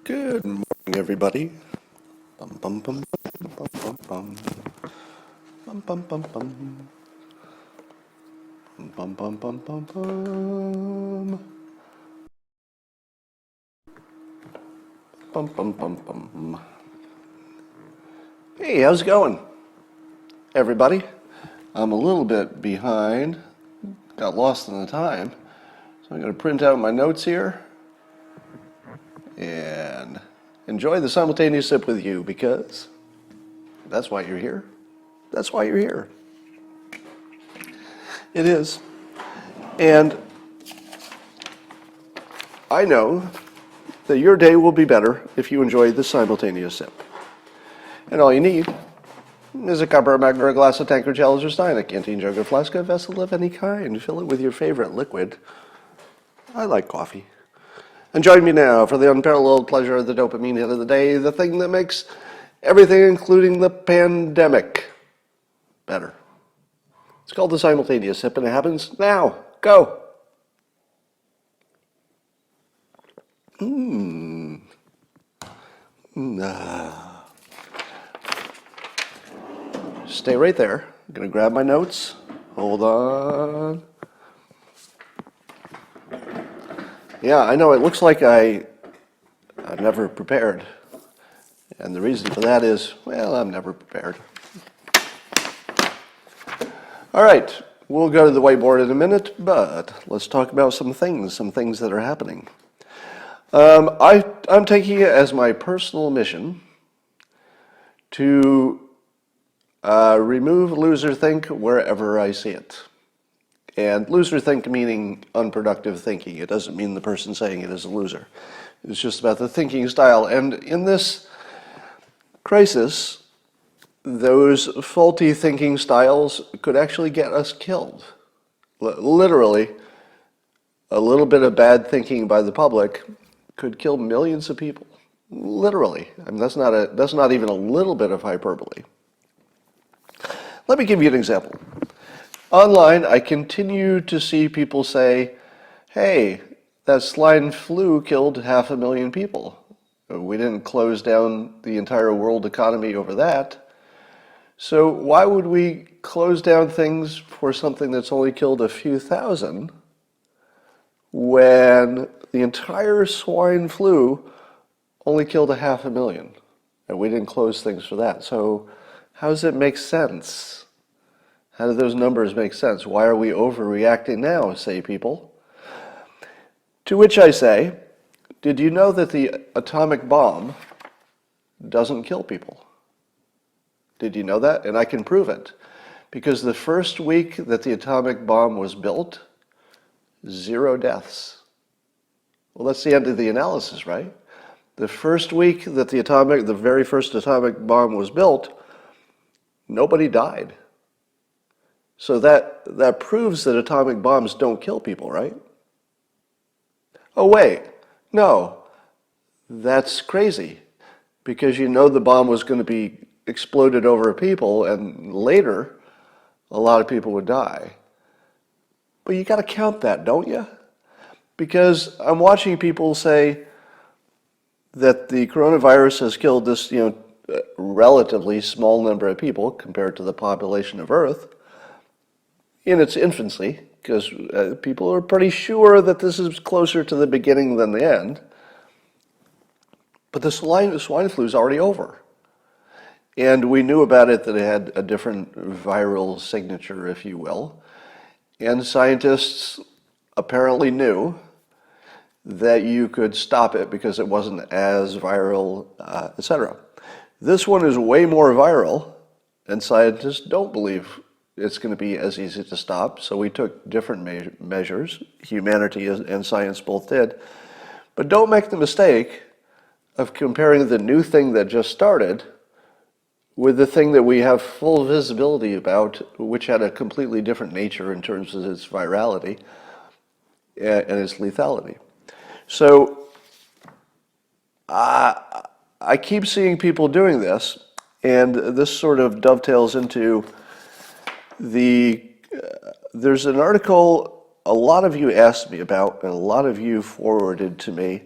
Good morning, everybody. Bum, bum, bum, bum, bum, bum. Bum, bum, bum, bum. Bum, bum, bum, bum, bum. Bum, bum, bum, bum. Hey, how's it going, everybody? I'm a little bit behind. Got lost in the time. So I'm going to print out my notes here and enjoy the simultaneous sip with you, because that's why you're here. That's why you're here. It is. And I know that your day will be better if you enjoy the simultaneous sip. And all you need is a cup or a mug or a glass, of tankard, chalice, or stein, a canteen, jug, or flask, a vessel of any kind. Fill it with your favorite liquid. I like coffee. And join me now for the unparalleled pleasure of the dopamine hit of the day, the thing that makes everything, including the pandemic, better. It's called the simultaneous sip, and it happens now. Go! Stay right there. I'm going to grab my notes. Hold on. Yeah, I know it looks like I'm never prepared. And the reason for that is, well, I'm never prepared. All right, we'll go to the whiteboard in a minute, but let's talk about some things that are happening. I'm taking it as my personal mission to remove loserthink wherever I see it. And loserthink meaning unproductive thinking. It doesn't mean the person saying it is a loser. It's just about the thinking style. And in this crisis, those faulty thinking styles could actually get us killed. Literally, a little bit of bad thinking by the public could kill millions of people. Literally. I mean, that's not even a little bit of hyperbole. Let me give you an example. Online, I continue to see people say, hey, that swine flu killed 500,000 people. We didn't close down the entire world economy over that. So why would we close down things for something that's only killed a few thousand when the entire swine flu only killed 500,000? And we didn't close things for that. So how does it make sense? How do those numbers make sense? Why are we overreacting now, say people? To which I say, did you know that the atomic bomb doesn't kill people? Did you know that? And I can prove it. Because the first week that the atomic bomb was built, 0 deaths. Well, that's the end of the analysis, right? The first week that the very first atomic bomb was built, nobody died. So that proves that atomic bombs don't kill people, right? Oh, wait, no, that's crazy, because you know the bomb was going to be exploded over people, and later a lot of people would die. But you got to count that, don't you? Because I'm watching people say that the coronavirus has killed this, relatively small number of people compared to the population of Earth in its infancy, because people are pretty sure that this is closer to the beginning than the end. But the swine flu is already over. And we knew about it, that it had a different viral signature, if you will. And scientists apparently knew that you could stop it because it wasn't as viral, etc. This one is way more viral, and scientists don't believe it's going to be as easy to stop. So we took different measures. Humanity and science both did. But don't make the mistake of comparing the new thing that just started with the thing that we have full visibility about, which had a completely different nature in terms of its virality and its lethality. So I keep seeing people doing this, and this sort of dovetails into there's an article a lot of you asked me about, and a lot of you forwarded to me,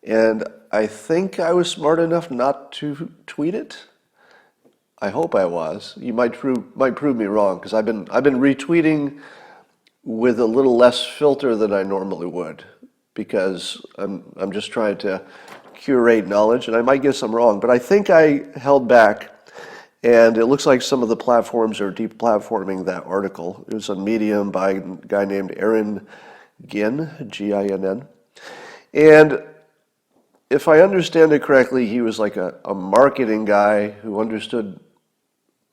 and I think I was smart enough not to tweet it. I hope I was. You might prove me wrong, because I've been retweeting with a little less filter than I normally would, because I'm just trying to curate knowledge, and I might get some wrong, but I think I held back, and it looks like some of the platforms are deplatforming that article. It was on Medium by a guy named Aaron Ginn, Ginn, and if I understand it correctly, he was like a marketing guy who understood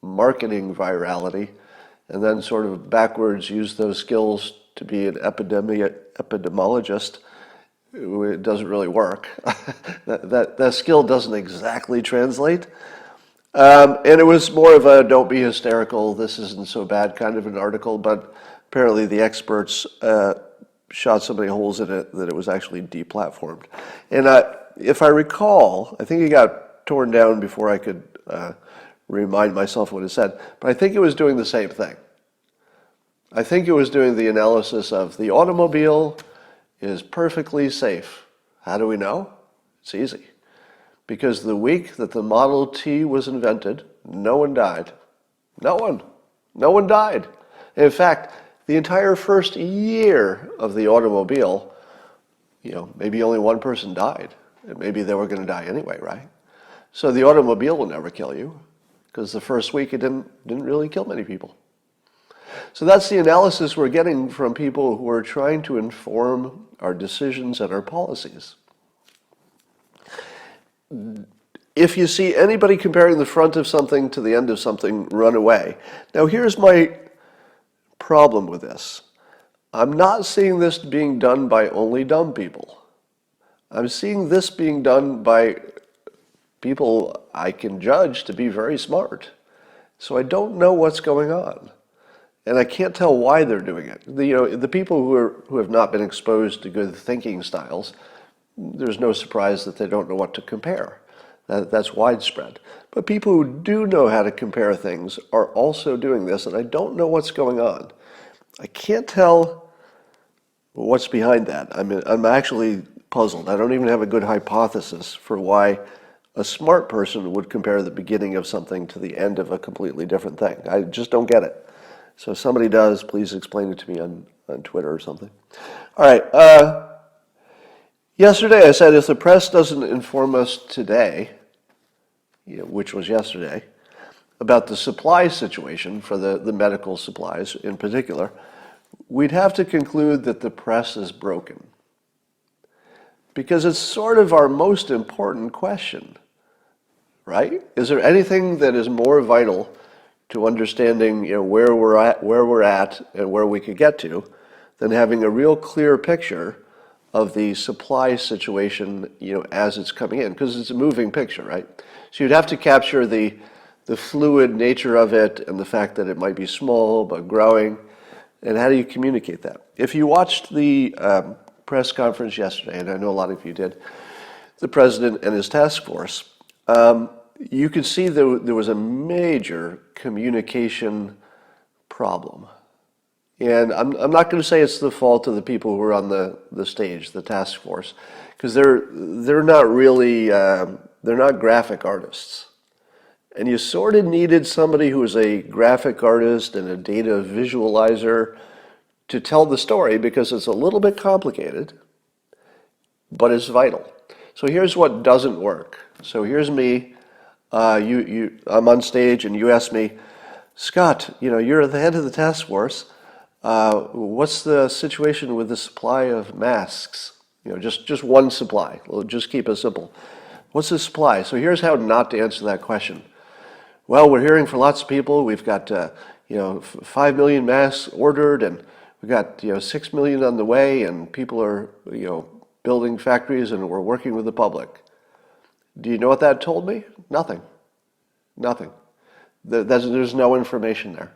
marketing virality, and then sort of backwards used those skills to be an epidemiologist. It doesn't really work. that skill doesn't exactly translate. And it was more of a don't be hysterical, this isn't so bad kind of an article, but apparently the experts shot so many holes in it that it was actually deplatformed. And if I recall, I think it got torn down before I could remind myself what it said, but I think it was doing the same thing. I think it was doing the analysis of the automobile is perfectly safe. How do we know? It's easy. Because the week that the Model T was invented, no one died. No one. No one died. In fact, the entire first year of the automobile, maybe only one person died. And maybe they were going to die anyway, right? So the automobile will never kill you, because the first week it didn't really kill many people. So that's the analysis we're getting from people who are trying to inform our decisions and our policies. If you see anybody comparing the front of something to the end of something, run away. Now here's my problem with this. I'm not seeing this being done by only dumb people. I'm seeing this being done by people I can judge to be very smart. So I don't know what's going on. And I can't tell why they're doing it. The people who have not been exposed to good thinking styles, there's no surprise that they don't know what to compare. That's widespread. But people who do know how to compare things are also doing this, and I don't know what's going on. I can't tell what's behind that. I'm actually puzzled. I don't even have a good hypothesis for why a smart person would compare the beginning of something to the end of a completely different thing. I just don't get it. So if somebody does, please explain it to me on Twitter or something. All right. Yesterday I said if the press doesn't inform us today, which was yesterday, about the supply situation for the medical supplies in particular, we'd have to conclude that the press is broken. Because it's sort of our most important question, right? Is there anything that is more vital to understanding where we're at and where we could get to than having a real clear picture of the supply situation as it's coming in, because it's a moving picture, right? So you'd have to capture the fluid nature of it and the fact that it might be small but growing. And how do you communicate that? If you watched the press conference yesterday, and I know a lot of you did, the president and his task force, you could see there was a major communication problem. And I'm not going to say it's the fault of the people who are on the stage, the task force, because they're not really, they're not graphic artists. And you sort of needed somebody who was a graphic artist and a data visualizer to tell the story, because it's a little bit complicated, but it's vital. So here's what doesn't work. So here's me. I'm on stage and you ask me, Scott, you're the head of the task force. What's the situation with the supply of masks? Just one supply. We'll just keep it simple. What's the supply? So here's how not to answer that question. Well, we're hearing from lots of people. We've got 5 million masks ordered, and we've got 6 million on the way, and people are building factories, and we're working with the public. Do you know what that told me? Nothing. There's no information there.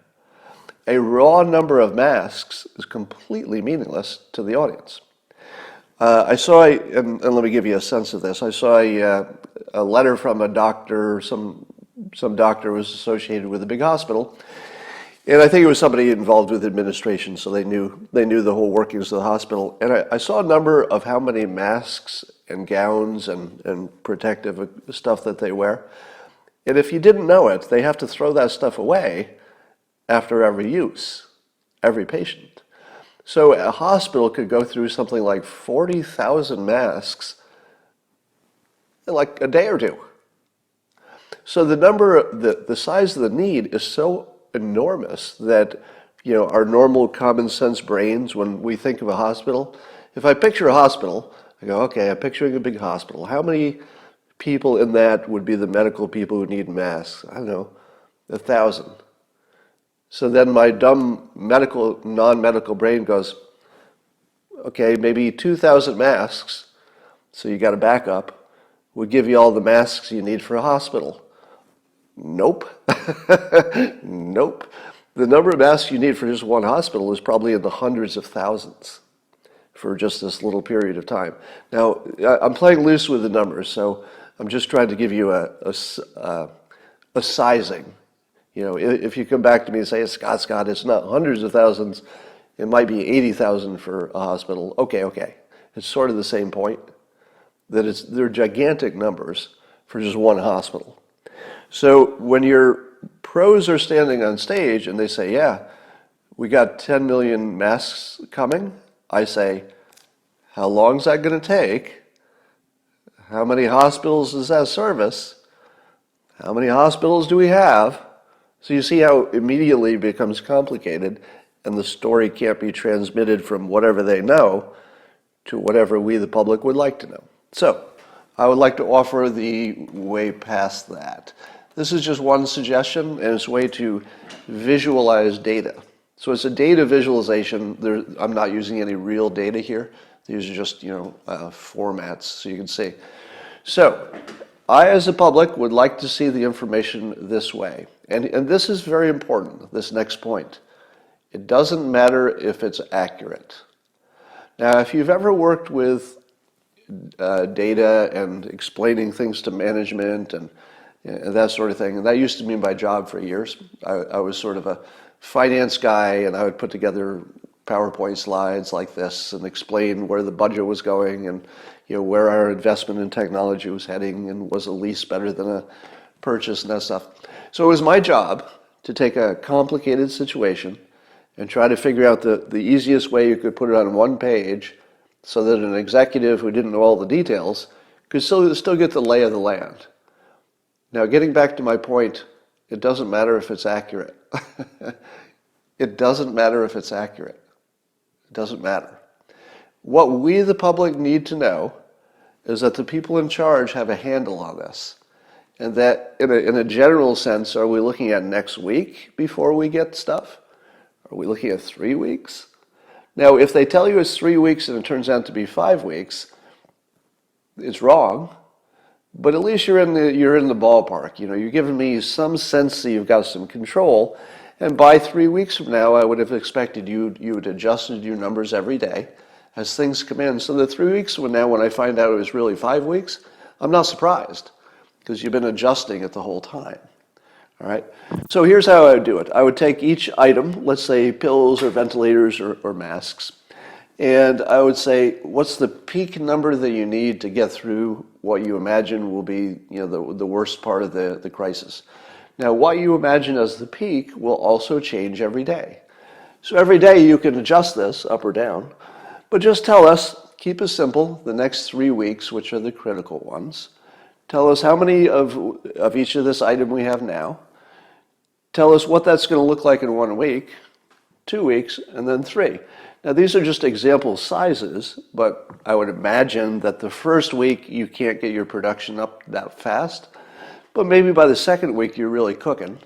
A raw number of masks is completely meaningless to the audience. I saw, and let me give you a sense of this. I saw a letter from a doctor. Some doctor was associated with a big hospital, and I think it was somebody involved with administration, so they knew the whole workings of the hospital. And I saw a number of how many masks and gowns and protective stuff that they wear. And if you didn't know it, they have to throw that stuff away after every use, every patient. So a hospital could go through something like 40,000 masks in like a day or two. So the size of the need is so enormous that, our normal common sense brains, when we think of a hospital, if I picture a hospital, I go, okay, I'm picturing a big hospital. How many people in that would be the medical people who need masks? I don't know, 1,000. So then my dumb non-medical brain goes, okay, maybe 2,000 masks, so you got a backup, would give you all the masks you need for a hospital. Nope. Nope. The number of masks you need for just one hospital is probably in the hundreds of thousands for just this little period of time. Now, I'm playing loose with the numbers, so I'm just trying to give you a sizing. If you come back to me and say, Scott, it's not hundreds of thousands, it might be 80,000 for a hospital. Okay. It's sort of the same point, that they're gigantic numbers for just one hospital. So when your pros are standing on stage and they say, yeah, we got 10 million masks coming, I say, how long is that going to take? How many hospitals does that service? How many hospitals do we have? So you see how immediately it becomes complicated, and the story can't be transmitted from whatever they know to whatever we, the public, would like to know. So I would like to offer the way past that. This is just one suggestion, and it's a way to visualize data. So it's a data visualization. I'm not using any real data here. These are just, formats so you can see. So I, as a public, would like to see the information this way. And this is very important, this next point. It doesn't matter if it's accurate. Now, if you've ever worked with data and explaining things to management and that sort of thing, and that used to be my job for years. I was sort of a finance guy, and I would put together PowerPoint slides like this and explain where the budget was going and where our investment in technology was heading, and was a lease better than a purchase and that stuff. So it was my job to take a complicated situation and try to figure out the easiest way you could put it on one page so that an executive who didn't know all the details could still get the lay of the land. Now, getting back to my point, it doesn't matter if it's accurate. It doesn't matter if it's accurate. It doesn't matter. What we, the public, need to know is that the people in charge have a handle on this. And that, in a general sense, are we looking at next week before we get stuff? Are we looking at 3 weeks? Now, if they tell you it's 3 weeks and it turns out to be 5 weeks, it's wrong. But at least you're in the ballpark. You're giving me some sense that you've got some control. And by 3 weeks from now, I would have expected you would adjusted your numbers every day as things come in. So that 3 weeks from now, when I find out it was really 5 weeks, I'm not surprised, because you've been adjusting it the whole time. All right. So here's how I would do it. I would take each item, let's say pills or ventilators or masks, and I would say, what's the peak number that you need to get through what you imagine will be, the worst part of the crisis? Now, what you imagine as the peak will also change every day. So every day you can adjust this up or down, but just tell us, keep it simple, the next 3 weeks, which are the critical ones. Tell us how many of each of this item we have now. Tell us what that's going to look like in 1 week, 2 weeks, and then 3. Now, these are just example sizes, but I would imagine that the first week you can't get your production up that fast, but maybe by the second week you're really cooking,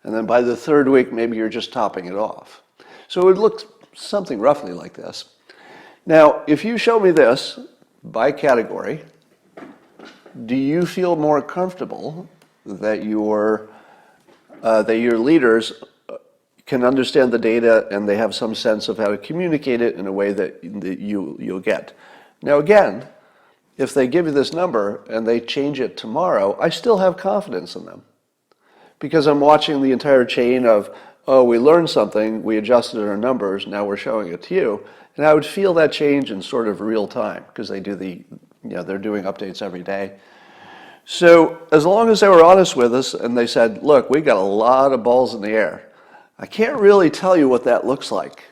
and then by the third week maybe you're just topping it off. So it would look something roughly like this. Now, if you show me this by category, do you feel more comfortable that your leaders can understand the data and they have some sense of how to communicate it in a way that you'll get? Now, again, if they give you this number and they change it tomorrow, I still have confidence in them, because I'm watching the entire chain of, oh, we learned something, we adjusted our numbers, now we're showing it to you. And I would feel that change in sort of real time, because they do the they're doing updates every day. So as long as they were honest with us and they said, look, we got a lot of balls in the air. I can't really tell you what that looks like,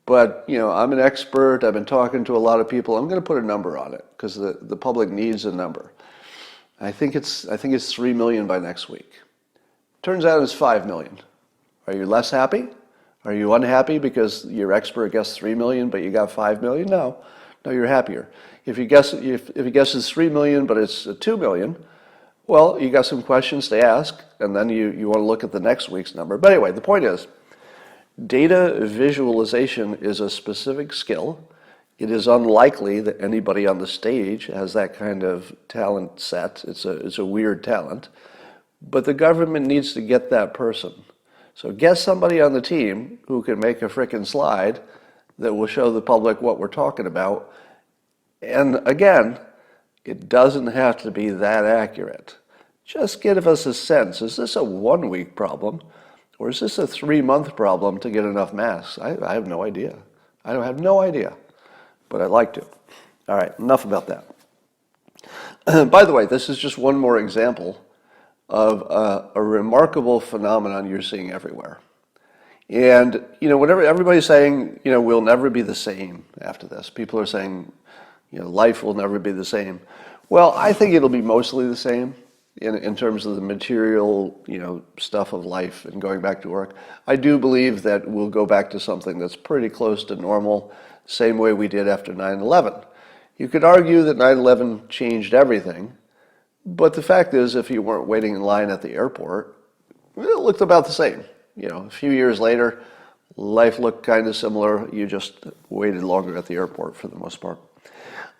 but I'm an expert. I've been talking to a lot of people. I'm going to put a number on it because the public needs a number. I think it's 3 million by next week. Turns out it's 5 million. Are you less happy? Are you unhappy because your expert guessed 3 million but you got 5 million? No, you're happier. If he guesses 3 million but it's 2 million, well, you got some questions to ask, and then you want to look at the next week's number. But anyway, the point is, data visualization is a specific skill. It is unlikely that anybody on the stage has that kind of talent set. It's a weird talent. But the government needs to get that person. So get somebody on the team who can make a frickin' slide that will show the public what we're talking about. And again, it doesn't have to be that accurate. Just give us a sense. Is this a 1-week problem? Or is this a 3-month problem to get enough masks? I have no idea. I have no idea. But I'd like to. All right, enough about that. By the way, this is just one more example of a remarkable phenomenon you're seeing everywhere. And, whenever everybody's saying, we'll never be the same after this. People are saying, life will never be the same. Well, I think it'll be mostly the same in terms of the material, stuff of life and going back to work. I do believe that we'll go back to something that's pretty close to normal, same way we did after 9/11. You could argue that 9/11 changed everything, but the fact is, if you weren't waiting in line at the airport, it looked about the same. A few years later, life looked kind of similar. You just waited longer at the airport for the most part.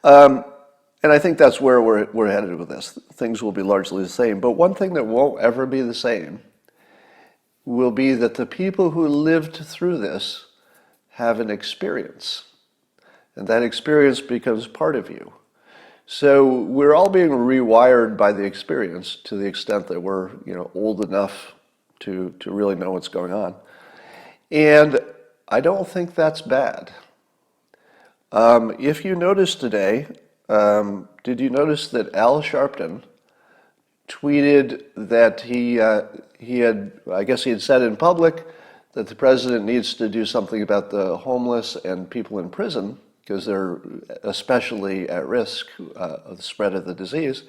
And I think that's where we're headed with this. Things will be largely the same. But one thing that won't ever be the same will be that the people who lived through this have an experience. And that experience becomes part of you. So we're all being rewired by the experience to the extent that we're old enough to really know what's going on. And I don't think that's bad. If you notice today, did you notice that Al Sharpton tweeted that he had said in public that the president needs to do something about the homeless and people in prison because they're especially at risk of the spread of the disease.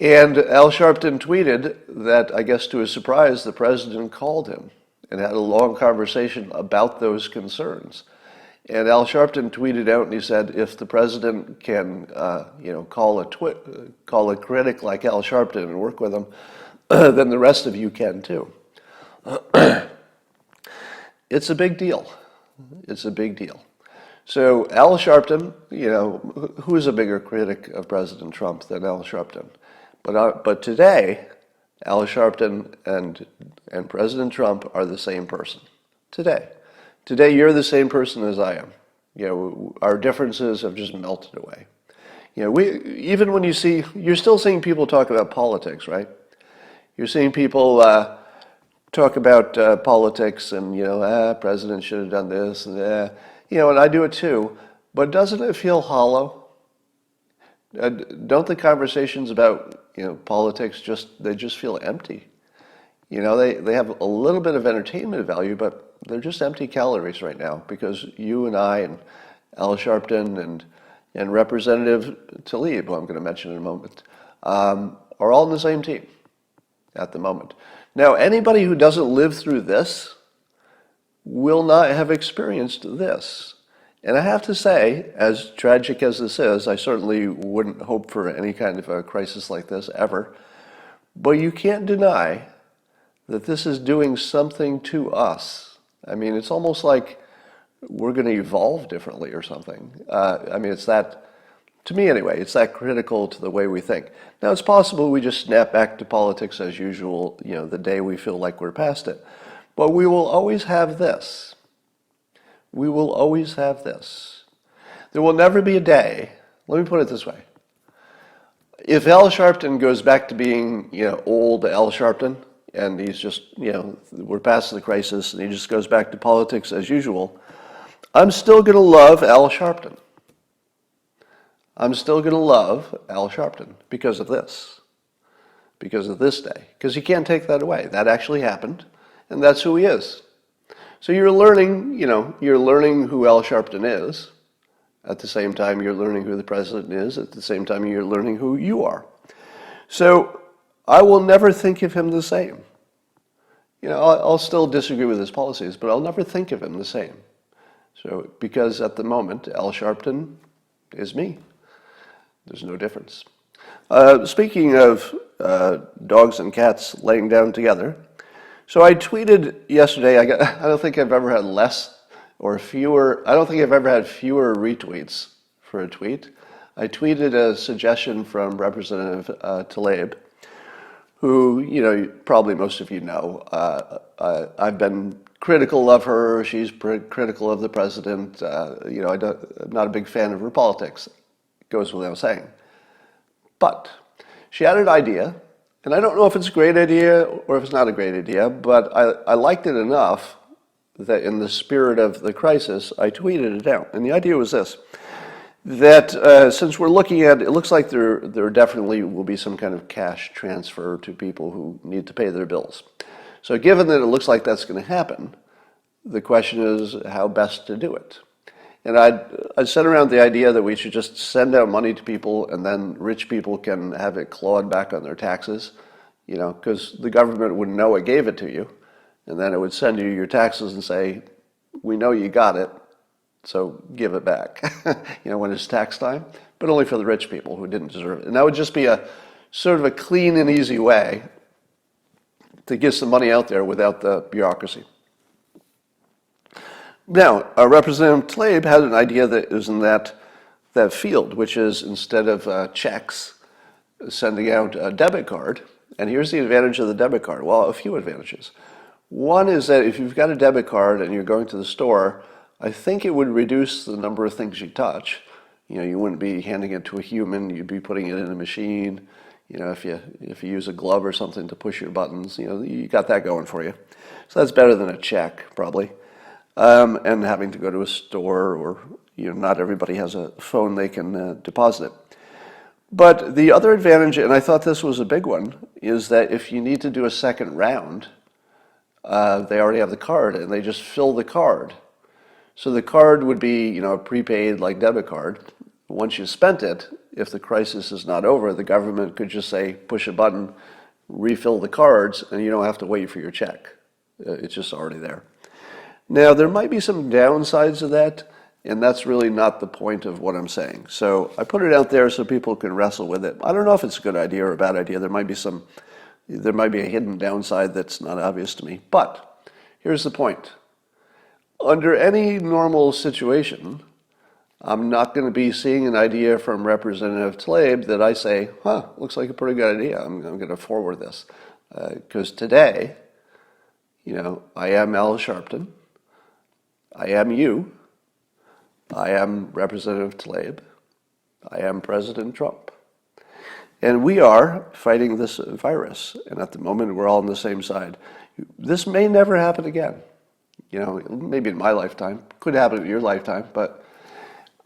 And Al Sharpton tweeted that, I guess to his surprise, the president called him and had a long conversation about those concerns. And Al Sharpton tweeted out and he said, if the president can, call a critic like Al Sharpton and work with him, then the rest of you can too. It's a big deal. It's a big deal. So Al Sharpton, who is a bigger critic of President Trump than Al Sharpton? But today, Al Sharpton and President Trump are the same person. Today, you're the same person as I am. Our differences have just melted away. Even when you're still seeing people talk about politics, right? You're seeing people talk about politics and, president should have done this and and I do it too. But doesn't it feel hollow? Don't the conversations about, politics just feel empty? They have a little bit of entertainment value, but they're just empty calories right now because you and I and Al Sharpton and Representative Tlaib, who I'm going to mention in a moment, are all on the same team at the moment. Now, anybody who doesn't live through this will not have experienced this. And I have to say, as tragic as this is, I certainly wouldn't hope for any kind of a crisis like this ever, but you can't deny that this is doing something to us. I mean, it's almost like we're going to evolve differently or something. It's that, to me anyway, it's that critical to the way we think. Now, it's possible we just snap back to politics as usual, the day we feel like we're past it. But we will always have this. We will always have this. There will never be a day, let me put it this way. If Al Sharpton goes back to being, old Al Sharpton, and he's just, we're past the crisis, and he just goes back to politics as usual, I'm still going to love Al Sharpton. I'm still going to love Al Sharpton because of this day, because you can't take that away. That actually happened, and that's who he is. So you're learning, you're learning who Al Sharpton is. At the same time, you're learning who the president is. At the same time, you're learning who you are. So I will never think of him the same. I'll still disagree with his policies, but I'll never think of him the same. So, because at the moment, Al Sharpton is me. There's no difference. Speaking of dogs and cats laying down together, so I tweeted yesterday, I don't think I've ever had fewer retweets for a tweet. I tweeted a suggestion from Representative Tlaib, who, probably most of you know. I've been critical of her. She's critical of the president. I'm not a big fan of her politics. It goes without saying. But she had an idea, and I don't know if it's a great idea or if it's not a great idea, but I liked it enough that in the spirit of the crisis, I tweeted it out. And the idea was this, that since we're looking at, it looks like there definitely will be some kind of cash transfer to people who need to pay their bills. So given that it looks like that's going to happen, the question is how best to do it. And I sent around the idea that we should just send out money to people and then rich people can have it clawed back on their taxes, because the government wouldn't know it gave it to you. And then it would send you your taxes and say, we know you got it, so give it back, when it's tax time, but only for the rich people who didn't deserve it. And that would just be a sort of a clean and easy way to get some money out there without the bureaucracy. Now, Representative Tlaib had an idea that is in that field, which is instead of checks, sending out a debit card. And here's the advantage of the debit card. Well, a few advantages. One is that if you've got a debit card and you're going to the store, I think it would reduce the number of things you touch. You wouldn't be handing it to a human, you'd be putting it in a machine. If you use a glove or something to push your buttons, you got that going for you. So that's better than a check, probably. And having to go to a store, or not everybody has a phone they can deposit it. But the other advantage, and I thought this was a big one, is that if you need to do a second round, they already have the card and they just fill the card. So the card would be, prepaid like debit card. Once you spent it, if the crisis is not over, the government could just say, push a button, refill the cards, and you don't have to wait for your check. It's just already there. Now, there might be some downsides of that, and that's really not the point of what I'm saying. So I put it out there so people can wrestle with it. I don't know if it's a good idea or a bad idea. There might be a hidden downside that's not obvious to me. But here's the point. Under any normal situation, I'm not going to be seeing an idea from Representative Tlaib that I say, looks like a pretty good idea. I'm going to forward this. Because today, I am Al Sharpton. I am you. I am Representative Tlaib. I am President Trump. And we are fighting this virus. And at the moment, we're all on the same side. This may never happen again. Maybe in my lifetime. Could happen in your lifetime. But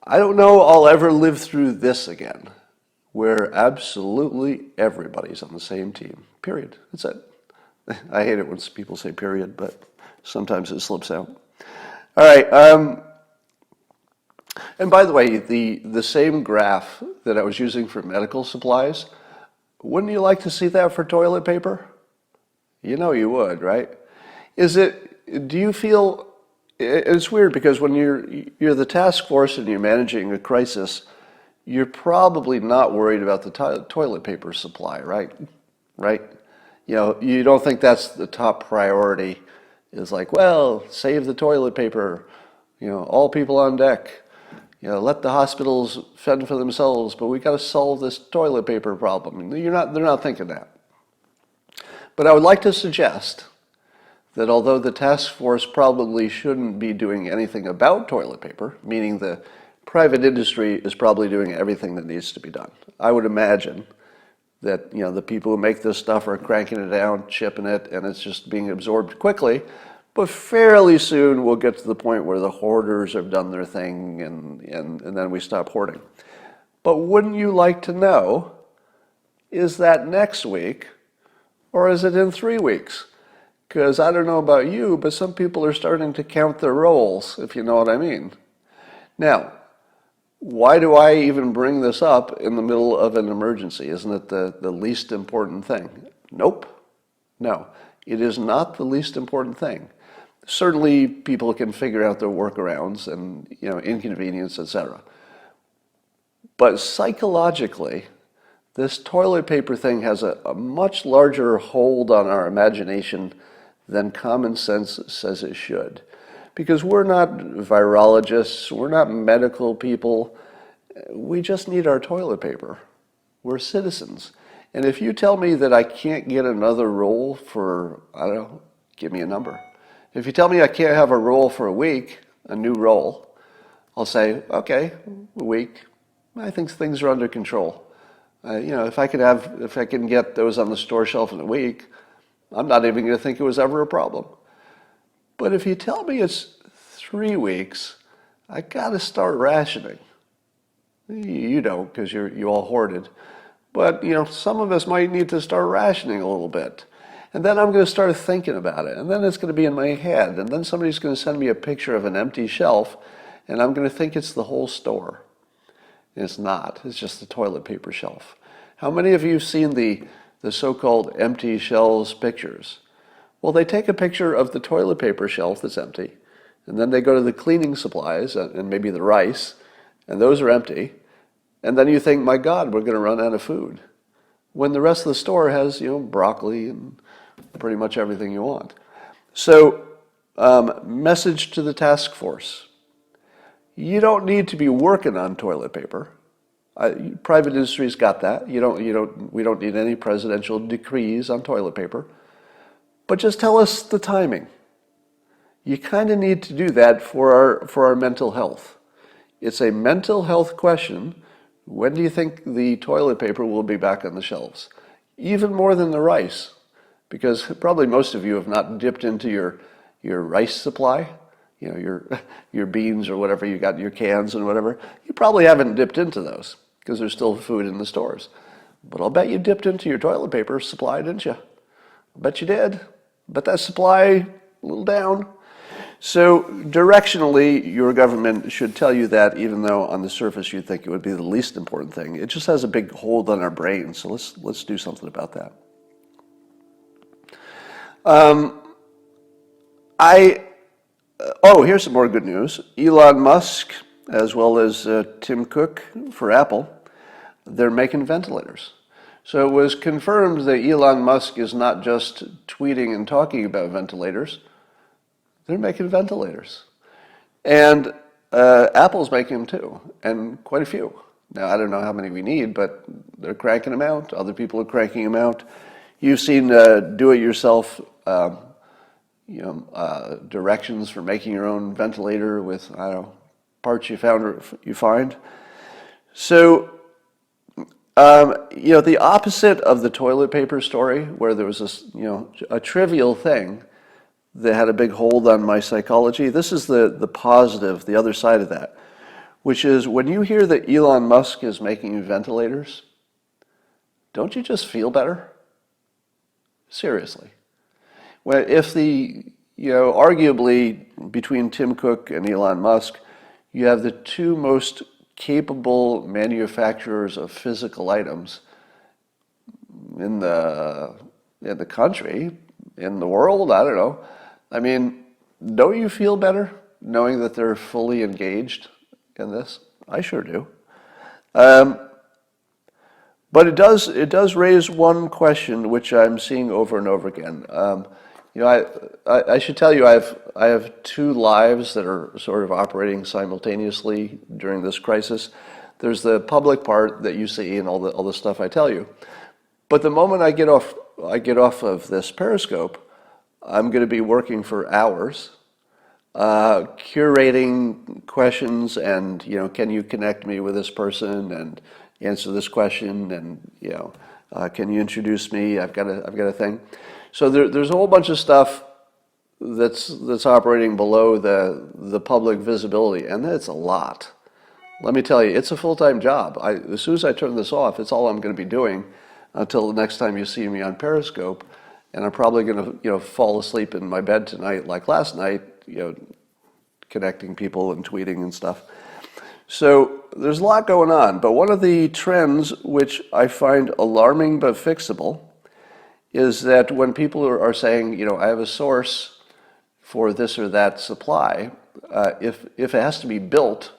I don't know I'll ever live through this again, where absolutely everybody's on the same team. Period. That's it. I hate it when people say period, but sometimes it slips out. All right. And by the way, the same graph that I was using for medical supplies, wouldn't you like to see that for toilet paper? You would, right? Do you feel, it's weird because when you're the task force and you're managing a crisis, you're probably not worried about the toilet paper supply, right? Right? You don't think that's the top priority. It's like, well, save the toilet paper, all people on deck. Let the hospitals fend for themselves, but we got to solve this toilet paper problem. They're not thinking that. But I would like to suggest that although the task force probably shouldn't be doing anything about toilet paper, meaning the private industry is probably doing everything that needs to be done. I would imagine that the people who make this stuff are cranking it down, shipping it, and it's just being absorbed quickly. But fairly soon we'll get to the point where the hoarders have done their thing and then we stop hoarding. But wouldn't you like to know, is that next week or is it in 3 weeks? Because I don't know about you, but some people are starting to count their rolls, if you know what I mean. Now, why do I even bring this up in the middle of an emergency? Isn't it the least important thing? Nope. No, it is not the least important thing. Certainly people can figure out their workarounds and inconvenience, etc. But psychologically, this toilet paper thing has a much larger hold on our imagination than common sense says it should. Because we're not virologists, we're not medical people, we just need our toilet paper. We're citizens. And if you tell me that I can't get another roll for, I don't know, give me a number. If you tell me I can't have a roll for a week, a new roll, I'll say, okay, a week. I think things are under control. If I can get those on the store shelf in a week, I'm not even going to think it was ever a problem. But if you tell me it's 3 weeks, I got to start rationing. You don't, because you all hoarded. But some of us might need to start rationing a little bit. And then I'm going to start thinking about it. And then it's going to be in my head. And then somebody's going to send me a picture of an empty shelf. And I'm going to think it's the whole store. And it's not. It's just the toilet paper shelf. How many of you have seen the so-called empty shelves pictures? Well, they take a picture of the toilet paper shelf that's empty. And then they go to the cleaning supplies and maybe the rice. And those are empty. And then you think, my God, we're going to run out of food. When the rest of the store has, broccoli and pretty much everything you want. So, message to the task force. You don't need to be working on toilet paper. Private industry's got that. We don't need any presidential decrees on toilet paper. But just tell us the timing. You kind of need to do that for our mental health. It's a mental health question. When do you think the toilet paper will be back on the shelves? Even more than the rice, because probably most of you have not dipped into your rice supply, your beans or whatever you got, your cans and whatever. You probably haven't dipped into those because there's still food in the stores. But I'll bet you dipped into your toilet paper supply, didn't you? I bet you did. But that supply a little down. So directionally, your government should tell you that, even though on the surface you'd think it would be the least important thing. It just has a big hold on our brain, so let's do something about that. Here's some more good news. Elon Musk, as well as Tim Cook for Apple, they're making ventilators. So it was confirmed that Elon Musk is not just tweeting and talking about ventilators. They're making ventilators. And Apple's making them too, and quite a few. Now, I don't know how many we need, but they're cranking them out. Other people are cranking them out. You've seen do-it-yourself directions for making your own ventilator with, parts you find. So, the opposite of the toilet paper story, where there was this, a trivial thing that had a big hold on my psychology. This is the positive, the other side of that, which is when you hear that Elon Musk is making ventilators, don't you just feel better? Seriously. Well, if arguably between Tim Cook and Elon Musk, you have the two most capable manufacturers of physical items in the country, in the world, I don't know. I mean, don't you feel better knowing that they're fully engaged in this? I sure do. But it does raise one question which I'm seeing over and over again. I should tell you I have two lives that are sort of operating simultaneously during this crisis. There's the public part that you see and all the stuff I tell you. But the moment I get off of this Periscope, I'm going to be working for hours, curating questions and, can you connect me with this person and answer this question and, can you introduce me? I've got a thing. So there's a whole bunch of stuff that's operating below the public visibility, and it's a lot. Let me tell you, it's a full-time job. As soon as I turn this off, it's all I'm going to be doing until the next time you see me on Periscope. And I'm probably going to, fall asleep in my bed tonight, like last night, connecting people and tweeting and stuff. So there's a lot going on. But one of the trends which I find alarming but fixable is that when people are saying, I have a source for this or that supply, if it has to be built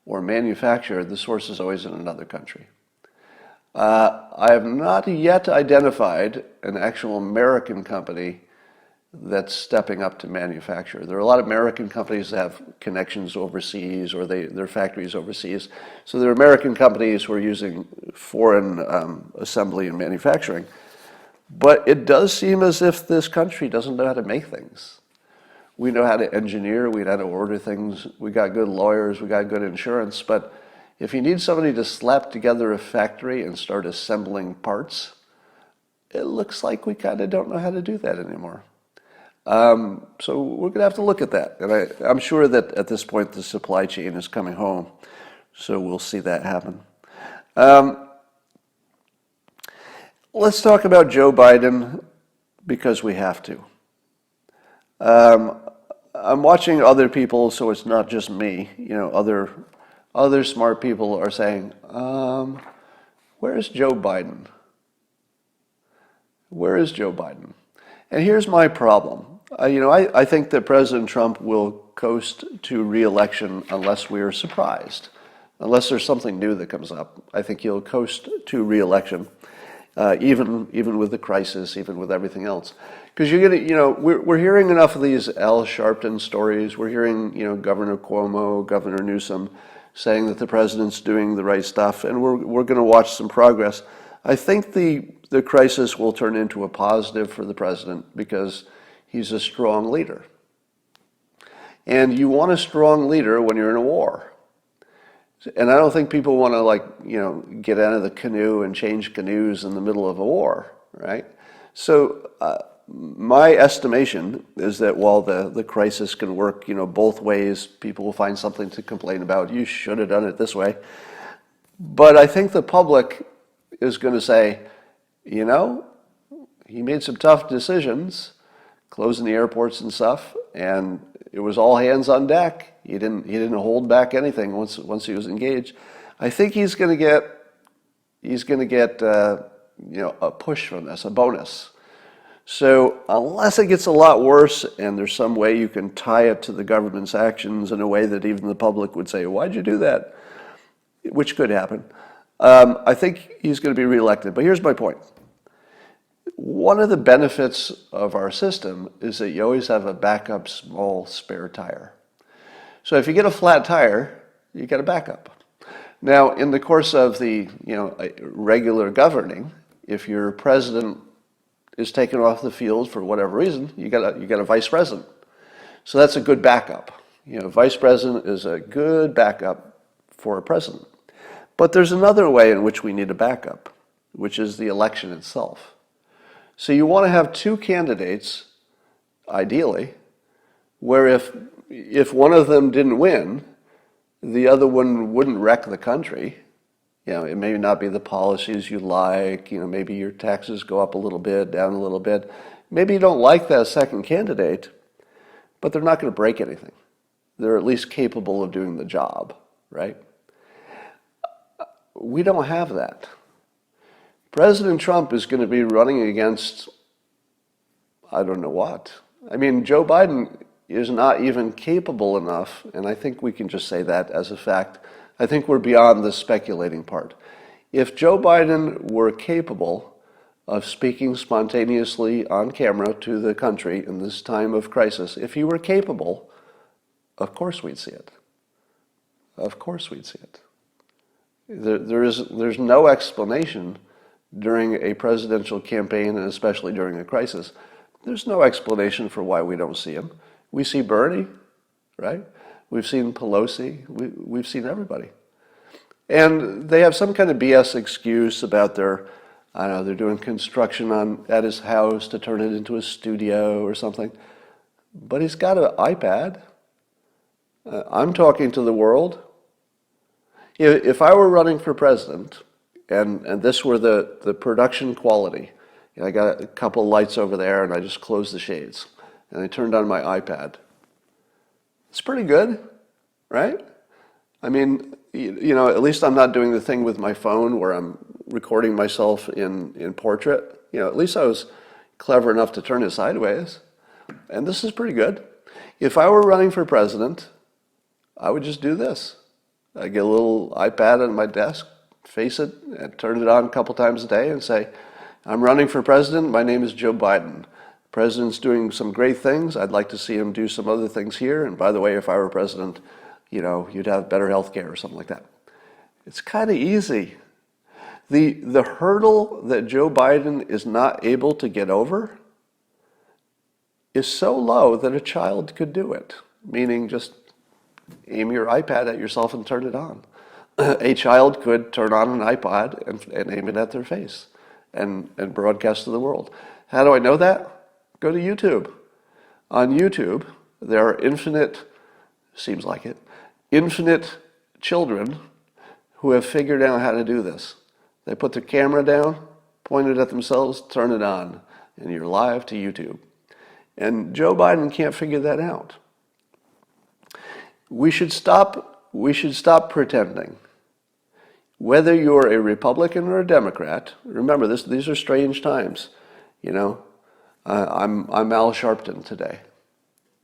or manufactured, the source is always in another country. I have not yet identified an actual American company that's stepping up to manufacture. There are a lot of American companies that have connections overseas or their factories overseas. So there are American companies who are using foreign assembly and manufacturing. But it does seem as if this country doesn't know how to make things. We know how to engineer, we know how to order things, we got good lawyers, we got good insurance, but if you need somebody to slap together a factory and start assembling parts, it looks like we kind of don't know how to do that anymore. So we're going to have to look at that. And I'm sure that at this point the supply chain is coming home, so we'll see that happen. Let's talk about Joe Biden because we have to. I'm watching other people, so it's not just me. Other smart people are saying, where's Joe Biden? Where is Joe Biden? And here's my problem. I think that President Trump will coast to re-election unless we are surprised. Unless there's something new that comes up. I think he'll coast to re-election, even with the crisis, even with everything else. Because we're hearing enough of these Al Sharpton stories. We're hearing, Governor Cuomo, Governor Newsom saying that the president's doing the right stuff, and we're going to watch some progress. I think the crisis will turn into a positive for the president because he's a strong leader. And you want a strong leader when you're in a war. And I don't think people want to get out of the canoe and change canoes in the middle of a war, right? So my estimation is that while the crisis can work, both ways, people will find something to complain about. You should have done it this way. But I think the public is going to say, he made some tough decisions, closing the airports and stuff, and it was all hands on deck. He didn't hold back anything once he was engaged. I think he's going to get a push from this, a bonus. So unless it gets a lot worse and there's some way you can tie it to the government's actions in a way that even the public would say, why'd you do that? Which could happen. I think he's going to be reelected. But here's my point. One of the benefits of our system is that you always have a backup small spare tire. So if you get a flat tire, you get a backup. Now, in the course of the regular governing, if your president is taken off the field for whatever reason, you got a vice president. So that's a good backup. Vice president is a good backup for a president. But there's another way in which we need a backup, which is the election itself. So you want to have two candidates, ideally, where if one of them didn't win, the other one wouldn't wreck the country. It may not be the policies you like. Maybe your taxes go up a little bit, down a little bit. Maybe you don't like that second candidate, but they're not going to break anything. They're at least capable of doing the job, right? We don't have that. President Trump is going to be running against, I don't know what. Joe Biden is not even capable enough, and I think we can just say that as a fact. I think we're beyond the speculating part. If Joe Biden were capable of speaking spontaneously on camera to the country in this time of crisis, if he were capable, of course we'd see it. Of course we'd see it. There's no explanation during a presidential campaign, and especially during a crisis. There's no explanation for why we don't see him. We see Bernie, right? We've seen Pelosi. We've seen everybody. And they have some kind of BS excuse about they're doing construction at his house to turn it into a studio or something. But he's got an iPad. I'm talking to the world. If I were running for president, and this were the production quality, I got a couple of lights over there, and I just closed the shades, and I turned on my iPad. It's pretty good, right? I mean, at least I'm not doing the thing with my phone where I'm recording myself in portrait. At least I was clever enough to turn it sideways. And this is pretty good. If I were running for president, I would just do this. I get a little iPad on my desk, face it, and turn it on a couple times a day and say, I'm running for president. My name is Joe Biden. The president's doing some great things. I'd like to see him do some other things here. And by the way, if I were president, you'd have better health care or something like that. It's kind of easy. The hurdle that Joe Biden is not able to get over is so low that a child could do it, meaning just aim your iPad at yourself and turn it on. A child could turn on an iPod and aim it at their face and broadcast to the world. How do I know that? Go to YouTube. On YouTube, there are infinite children who have figured out how to do this. They put the camera down, point it at themselves, turn it on, and you're live to YouTube. And Joe Biden can't figure that out. We should stop pretending. Whether you're a Republican or a Democrat, remember these are strange times. I'm Al Sharpton today,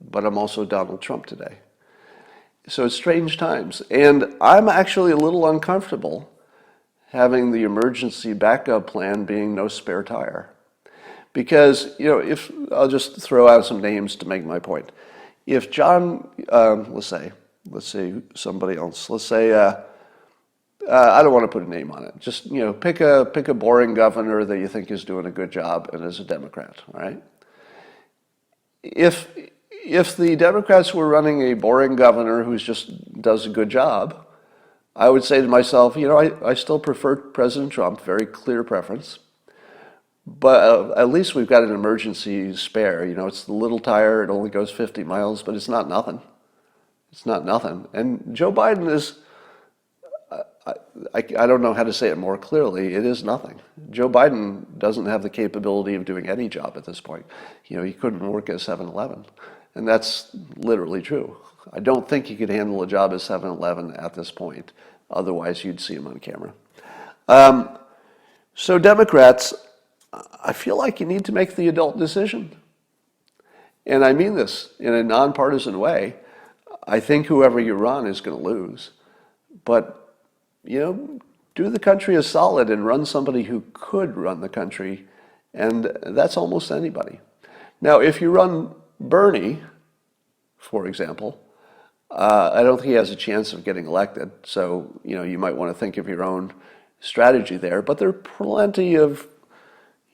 but I'm also Donald Trump today. So it's strange times. And I'm actually a little uncomfortable having the emergency backup plan being no spare tire. Because, if I'll just throw out some names to make my point. If John, let's say somebody else, let's say, I don't want to put a name on it. Just, pick a boring governor that you think is doing a good job and is a Democrat, all right? If the Democrats were running a boring governor who just does a good job, I would say to myself, I still prefer President Trump, very clear preference. But at least we've got an emergency spare. It's the little tire, it only goes 50 miles, but it's not nothing. It's not nothing. And Joe Biden is, I don't know how to say it more clearly, it is nothing. Joe Biden doesn't have the capability of doing any job at this point. He couldn't work at 7-Eleven. And that's literally true. I don't think he could handle a job at 7-Eleven at this point. Otherwise, you'd see him on camera. So Democrats, I feel like you need to make the adult decision. And I mean this in a nonpartisan way. I think whoever you run is going to lose. But, do the country a solid and run somebody who could run the country. And that's almost anybody. Now, if you run Bernie, for example, I don't think he has a chance of getting elected. So, you might want to think of your own strategy there. But there are plenty of,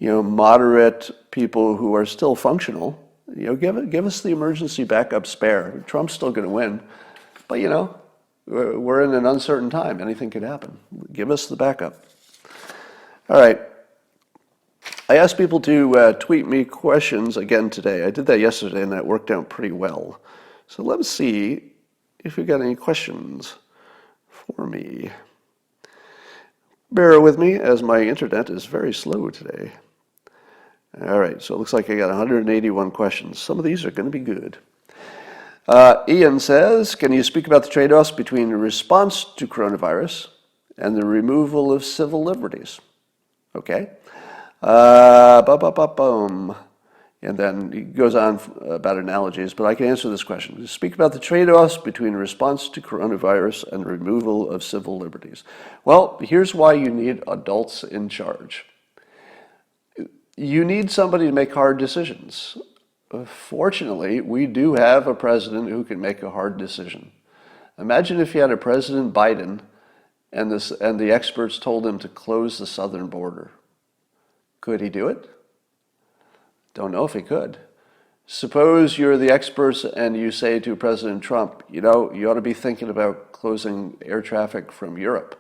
moderate people who are still functional. Give us the emergency backup spare. Trump's still going to win. But, we're in an uncertain time. Anything could happen. Give us the backup. All right. I asked people to tweet me questions again today. I did that yesterday, and that worked out pretty well. So let's see if you got any questions for me. Bear with me, as my internet is very slow today. All right, so it looks like I got 181 questions. Some of these are going to be good. Ian says, can you speak about the trade-offs between the response to coronavirus and the removal of civil liberties? Okay. And then he goes on about analogies, but I can answer this question. Speak about the trade-offs between response to coronavirus and removal of civil liberties. Well, here's why you need adults in charge. You need somebody to make hard decisions. Fortunately, we do have a president who can make a hard decision. Imagine if you had a President Biden and the experts told him to close the southern border. Could he do it? Don't know if he could. Suppose you're the experts and you say to President Trump, you ought to be thinking about closing air traffic from Europe.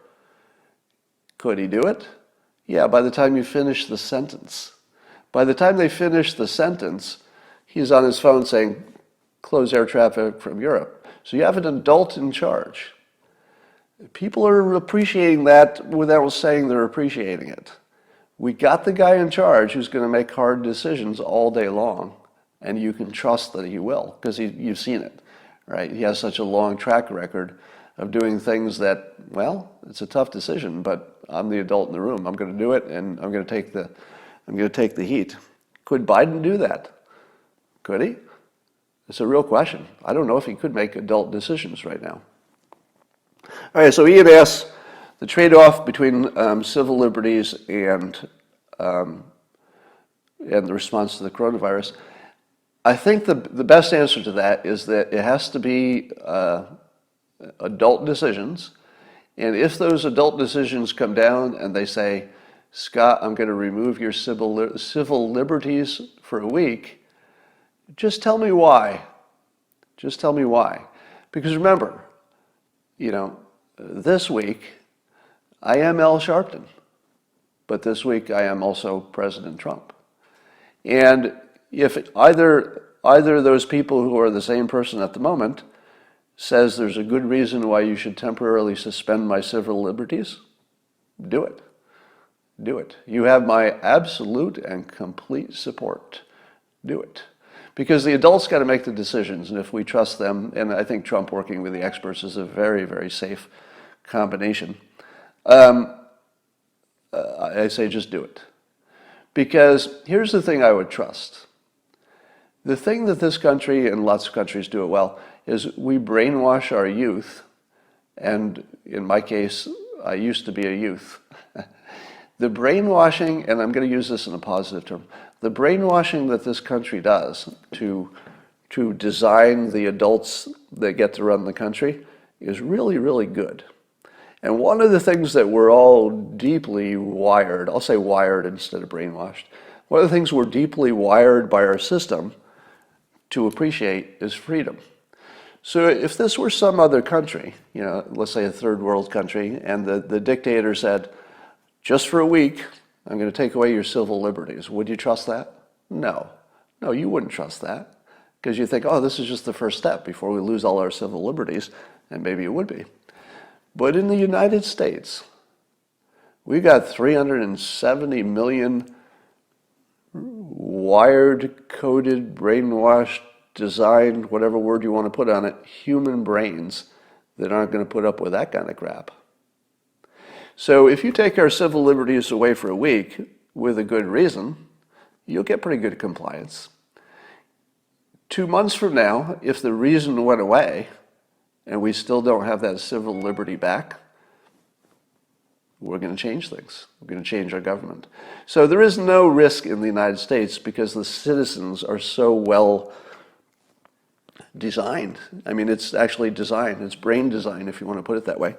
Could he do it? Yeah, by the time you finish the sentence. By the time they finish the sentence, he's on his phone saying, close air traffic from Europe. So you have an adult in charge. People are appreciating that without saying they're appreciating it. We got the guy in charge who's going to make hard decisions all day long, and you can trust that he will, because you've seen it, right? He has such a long track record of doing things that, well, it's a tough decision, but I'm the adult in the room. I'm going to do it, and I'm going to take the heat. Could Biden do that? Could he? It's a real question. I don't know if he could make adult decisions right now. All right, so Ian asks, the trade-off between civil liberties and the response to the coronavirus. I think the best answer to that is that it has to be adult decisions. And if those adult decisions come down and they say, Scott, I'm going to remove your civil liberties for a week, just tell me why. Just tell me why. Because remember, this week, I am Al Sharpton, but this week I am also President Trump. And if either of those people who are the same person at the moment says there's a good reason why you should temporarily suspend my civil liberties, do it. Do it. You have my absolute and complete support. Do it. Because the adults got to make the decisions, and if we trust them, and I think Trump working with the experts is a very, very safe combination, I say just do it. Because here's the thing I would trust. The thing that this country and lots of countries do it well is we brainwash our youth, and in my case, I used to be a youth. The brainwashing, and I'm going to use this in a positive term, the brainwashing that this country does to design the adults that get to run the country is really, really good. And one of the things that we're all deeply wired, I'll say wired instead of brainwashed, one of the things we're deeply wired by our system to appreciate is freedom. So if this were some other country, let's say a third world country, and the dictator said, just for a week, I'm going to take away your civil liberties, would you trust that? No. No, you wouldn't trust that. Because you think, oh, this is just the first step before we lose all our civil liberties, and maybe it would be. But in the United States, we got 370 million wired, coded, brainwashed, designed, whatever word you want to put on it, human brains that aren't going to put up with that kind of crap. So if you take our civil liberties away for a week with a good reason, you'll get pretty good compliance. 2 months from now, if the reason went away and we still don't have that civil liberty back, we're going to change things. We're going to change our government. So there is no risk in the United States because the citizens are so well designed. I mean, it's actually designed. It's brain design, if you want to put it that way.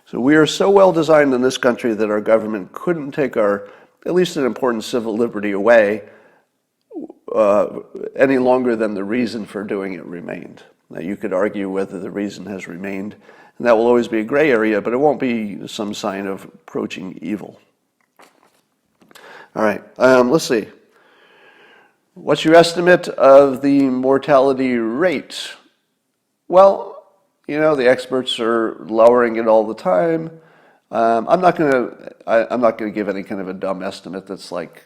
So we are so well designed in this country that our government couldn't take our, at least an important civil liberty away any longer than the reason for doing it remained. Now, you could argue whether the reason has remained, and that will always be a gray area, but it won't be some sign of approaching evil. All right, let's see. What's your estimate of the mortality rate? Well, the experts are lowering it all the time. I'm not going to give any kind of a dumb estimate that's like,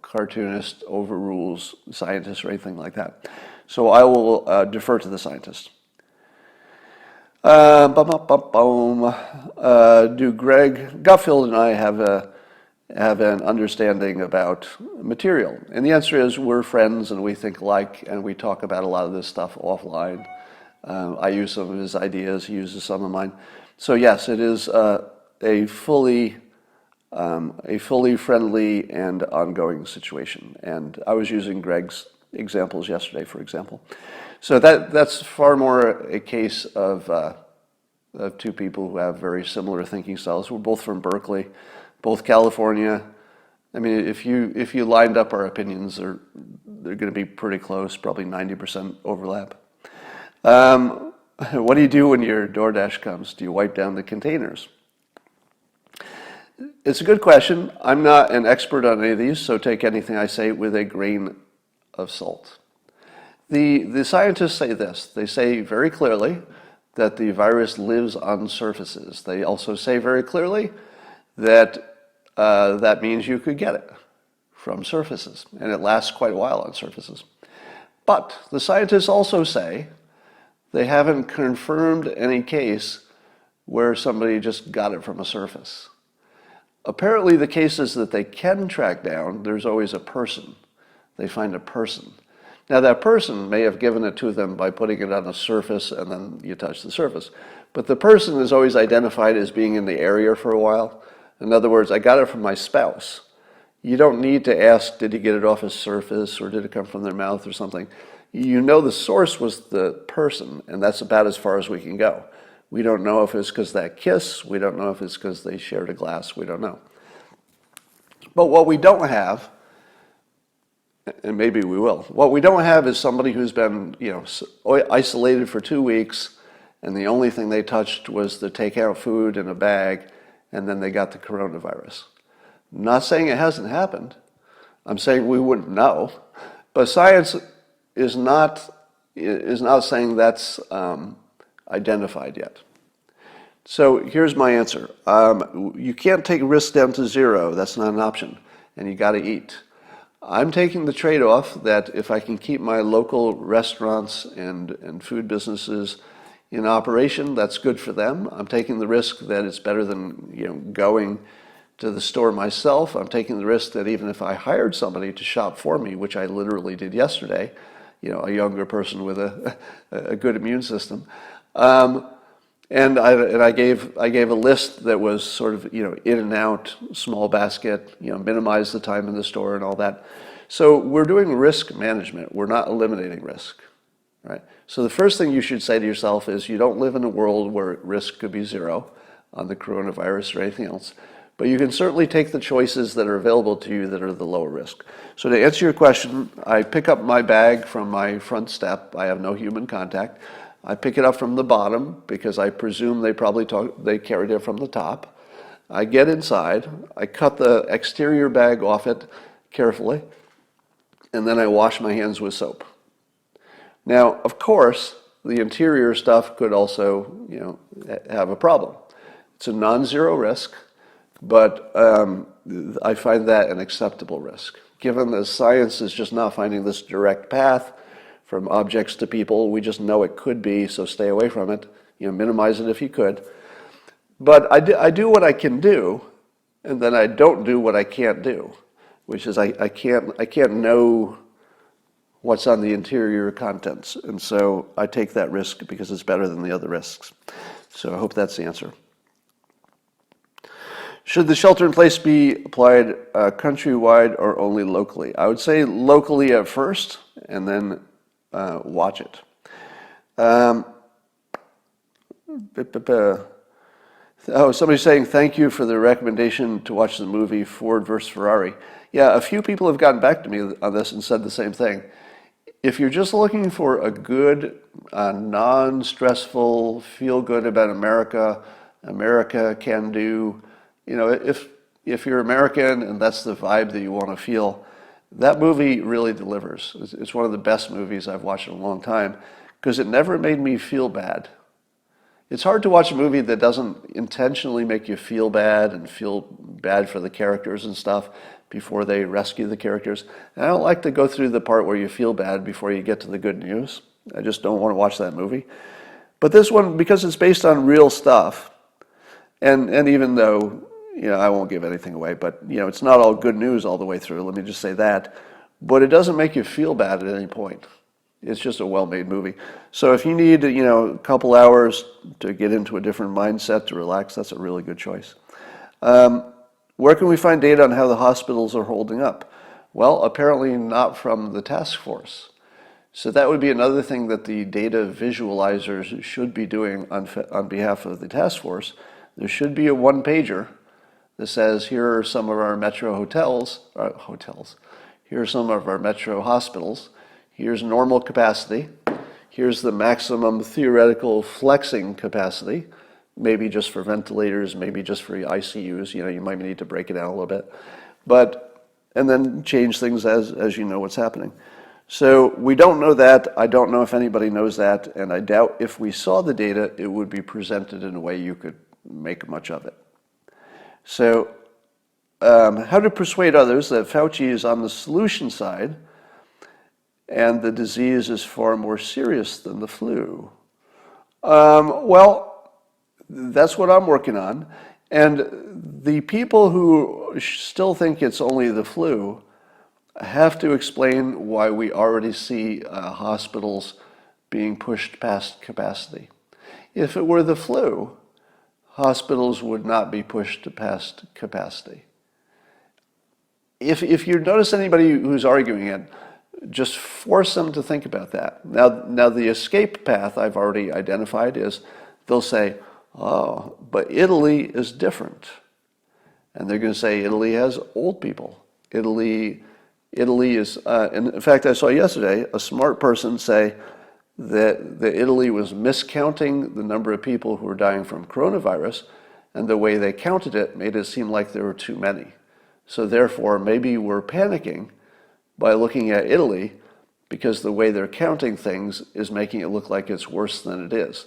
cartoonist overrules scientists or anything like that. So I will defer to the scientists. Do Greg Guffield and I have an understanding about material? And the answer is we're friends and we think alike and we talk about a lot of this stuff offline. I use some of his ideas, he uses some of mine. So yes, it is a fully friendly and ongoing situation. And I was using Greg's examples yesterday, for example. So that's far more a case of two people who have very similar thinking styles. We're both from Berkeley, both California. I mean, if you lined up our opinions, they're going to be pretty close, probably 90% overlap. What do you do when your DoorDash comes? Do you wipe down the containers? It's a good question. I'm not an expert on any of these, so take anything I say with a grain of salt. The scientists say this. They say very clearly that the virus lives on surfaces. They also say very clearly that that means you could get it from surfaces, and it lasts quite a while on surfaces. But the scientists also say they haven't confirmed any case where somebody just got it from a surface. Apparently, the cases that they can track down, there's always a person. They find a person. Now, that person may have given it to them by putting it on a surface and then you touch the surface. But the person is always identified as being in the area for a while. In other words, I got it from my spouse. You don't need to ask, did he get it off a surface or did it come from their mouth or something? You know the source was the person, and that's about as far as we can go. We don't know if it's because that kiss. We don't know if it's because they shared a glass. We don't know. But what we don't have, and maybe we will, what we don't have is somebody who's been, isolated for 2 weeks, and the only thing they touched was the takeout food in a bag, and then they got the coronavirus. I'm not saying it hasn't happened. I'm saying we wouldn't know. But science is not saying that's identified yet. So here's my answer. You can't take risk down to zero. That's not an option. And you got to eat. I'm taking the trade-off that if I can keep my local restaurants and food businesses in operation, that's good for them. I'm taking the risk that it's better than going to the store myself. I'm taking the risk that even if I hired somebody to shop for me, which I literally did yesterday, a younger person with a good immune system, and I gave a list that was sort of in and out, small basket, minimize the time in the store and all that. So we're doing risk management. We're not eliminating risk, right? So the first thing you should say to yourself is you don't live in a world where risk could be zero on the coronavirus or anything else. But you can certainly take the choices that are available to you that are the lower risk. So to answer your question, I pick up my bag from my front step. I have no human contact. I pick it up from the bottom because I presume they carried it from the top. I get inside. I cut the exterior bag off it carefully, and then I wash my hands with soap. Now, of course, the interior stuff could also, have a problem. It's a non-zero risk. But I find that an acceptable risk. Given that science is just not finding this direct path from objects to people, we just know it could be, so stay away from it. Minimize it if you could. But I do what I can do, and then I don't do what I can't do, which is I can't know what's on the interior contents. And so I take that risk because it's better than the other risks. So I hope that's the answer. Should the shelter-in-place be applied countrywide or only locally? I would say locally at first, and then watch it. Somebody's saying thank you for the recommendation to watch the movie Ford vs. Ferrari. Yeah, a few people have gotten back to me on this and said the same thing. If you're just looking for a good, non-stressful, feel good about America can do. If you're American and that's the vibe that you want to feel, that movie really delivers. It's one of the best movies I've watched in a long time because it never made me feel bad. It's hard to watch a movie that doesn't intentionally make you feel bad and feel bad for the characters and stuff before they rescue the characters. And I don't like to go through the part where you feel bad before you get to the good news. I just don't want to watch that movie. But this one, because it's based on real stuff, and even though I won't give anything away, but it's not all good news all the way through. Let me just say that. But it doesn't make you feel bad at any point. It's just a well-made movie. So if you need a couple hours to get into a different mindset to relax, that's a really good choice. Where can we find data on how the hospitals are holding up? Well, apparently not from the task force. So that would be another thing that the data visualizers should be doing on behalf of the task force. There should be a one-pager that says, here are some of our metro here are some of our metro hospitals, here's normal capacity, here's the maximum theoretical flexing capacity, maybe just for ventilators, maybe just for ICUs, you might need to break it down a little bit, and then change things as you know what's happening. So we don't know that. I don't know if anybody knows that, and I doubt if we saw the data, it would be presented in a way you could make much of it. So how to persuade others that Fauci is on the solution side and the disease is far more serious than the flu. Well, that's what I'm working on. And the people who still think it's only the flu have to explain why we already see hospitals being pushed past capacity. If it were the flu, hospitals would not be pushed past capacity. If you notice anybody who's arguing it, just force them to think about that. Now the escape path I've already identified is they'll say, oh, but Italy is different. And they're going to say Italy has old people. Italy is, and in fact, I saw yesterday a smart person say that Italy was miscounting the number of people who were dying from coronavirus, and the way they counted it made it seem like there were too many. So therefore, maybe we're panicking by looking at Italy because the way they're counting things is making it look like it's worse than it is.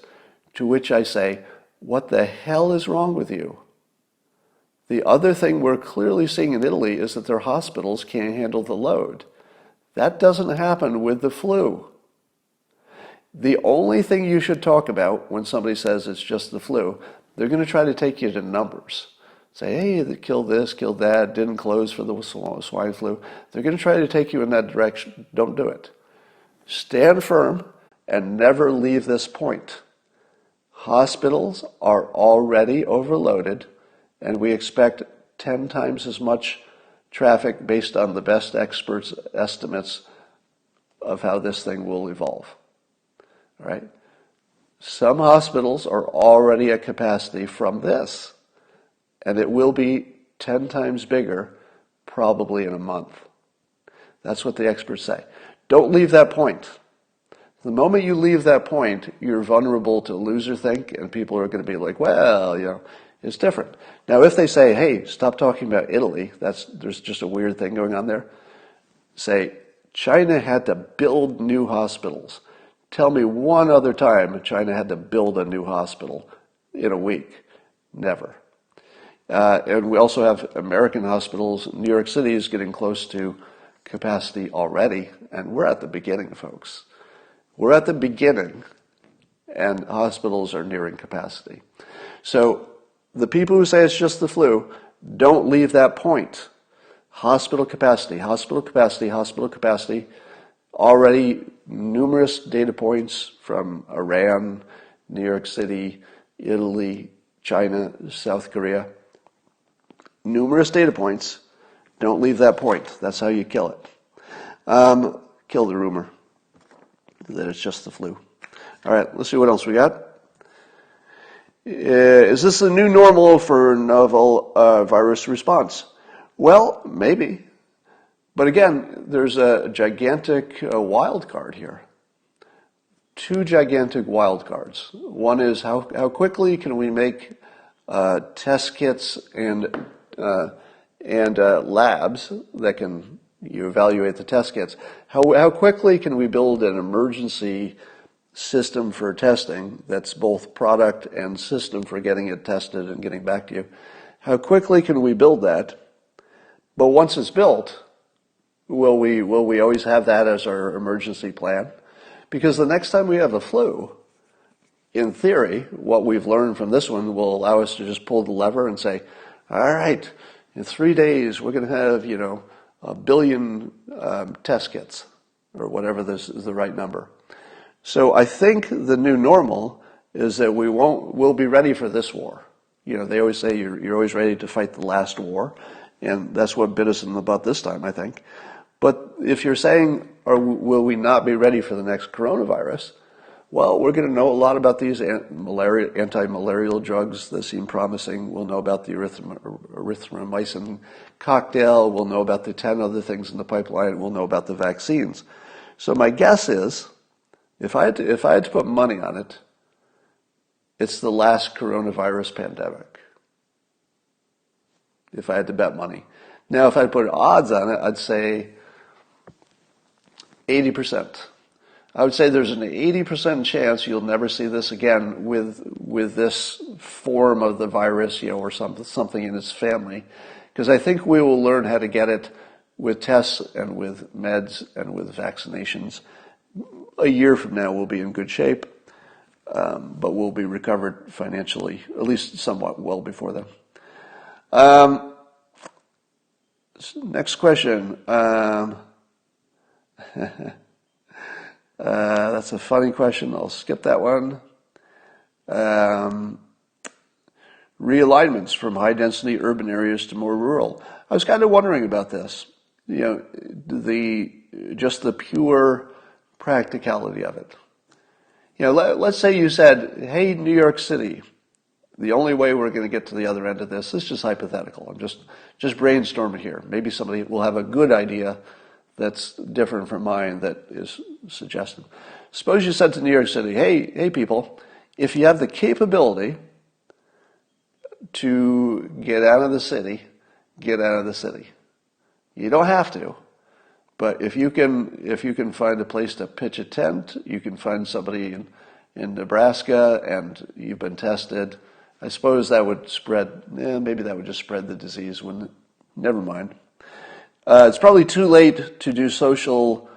To which I say, what the hell is wrong with you? The other thing we're clearly seeing in Italy is that their hospitals can't handle the load. That doesn't happen with the flu. The only thing you should talk about when somebody says it's just the flu, they're going to try to take you to numbers. Say, hey, they killed this, killed that, didn't close for the swine flu. They're going to try to take you in that direction. Don't do it. Stand firm and never leave this point. Hospitals are already overloaded, and we expect 10 times as much traffic based on the best experts' estimates of how this thing will evolve. All right? Some hospitals are already at capacity from this, and it will be 10 times bigger probably in a month. That's what the experts say. Don't leave that point. The moment you leave that point, you're vulnerable to loserthink, and people are going to be like, well, it's different. Now, if they say, hey, stop talking about Italy, there's just a weird thing going on there. Say, China had to build new hospitals. Tell me one other time China had to build a new hospital in a week. Never. And we also have American hospitals. New York City is getting close to capacity already, and we're at the beginning, folks. We're at the beginning, and hospitals are nearing capacity. So the people who say it's just the flu, don't leave that point. Hospital capacity, hospital capacity, hospital capacity. Already numerous data points from Iran, New York City, Italy, China, South Korea. Numerous data points. Don't leave that point. That's how you kill it. Kill the rumor that it's just the flu. All right, let's see what else we got. Is this the new normal for novel virus response? Well, maybe. But again, there's a gigantic wild card here. Two gigantic wild cards. One is how quickly can we make test kits and labs that can evaluate the test kits. How quickly can we build an emergency system for testing that's both product and system for getting it tested and getting back to you? How quickly can we build that? But once it's built, will we always have that as our emergency plan? Because the next time we have a flu, in theory, what we've learned from this one will allow us to just pull the lever and say, all right, in 3 days, we're going to have, 1 billion test kits, or whatever this is the right number. So I think the new normal is that we'll be ready for this war. They always say you're always ready to fight the last war, and that's what bit us in the butt this time, I think. But if you're saying, will we not be ready for the next coronavirus? Well, we're going to know a lot about these anti-malarial drugs that seem promising. We'll know about the erythromycin cocktail. We'll know about the 10 other things in the pipeline. We'll know about the vaccines. So my guess is, if I had to put money on it, it's the last coronavirus pandemic. If I had to bet money. Now, if I had to put odds on it, I'd say 80%. I would say there's an 80% chance you'll never see this again with this form of the virus, or something in its family, because I think we will learn how to get it with tests and with meds and with vaccinations. A year from now, we'll be in good shape, but we'll be recovered financially, at least somewhat well before then. Next question. That's a funny question. I'll skip that one. Realignments from high-density urban areas to more rural. I was kind of wondering about this. Just the pure practicality of it. Let's say you said, "Hey, New York City, the only way we're going to get to the other end of this is just hypothetical. I'm just brainstorming here. Maybe somebody will have a good idea that's different from mine that is suggested. Suppose you said to New York City, hey people, if you have the capability to get out of the city, get out of the city. You don't have to, but if you can find a place to pitch a tent, you can find somebody in Nebraska and you've been tested, I suppose that would spread, maybe that would just spread the disease, wouldn't it? Never mind. It's probably too late to do social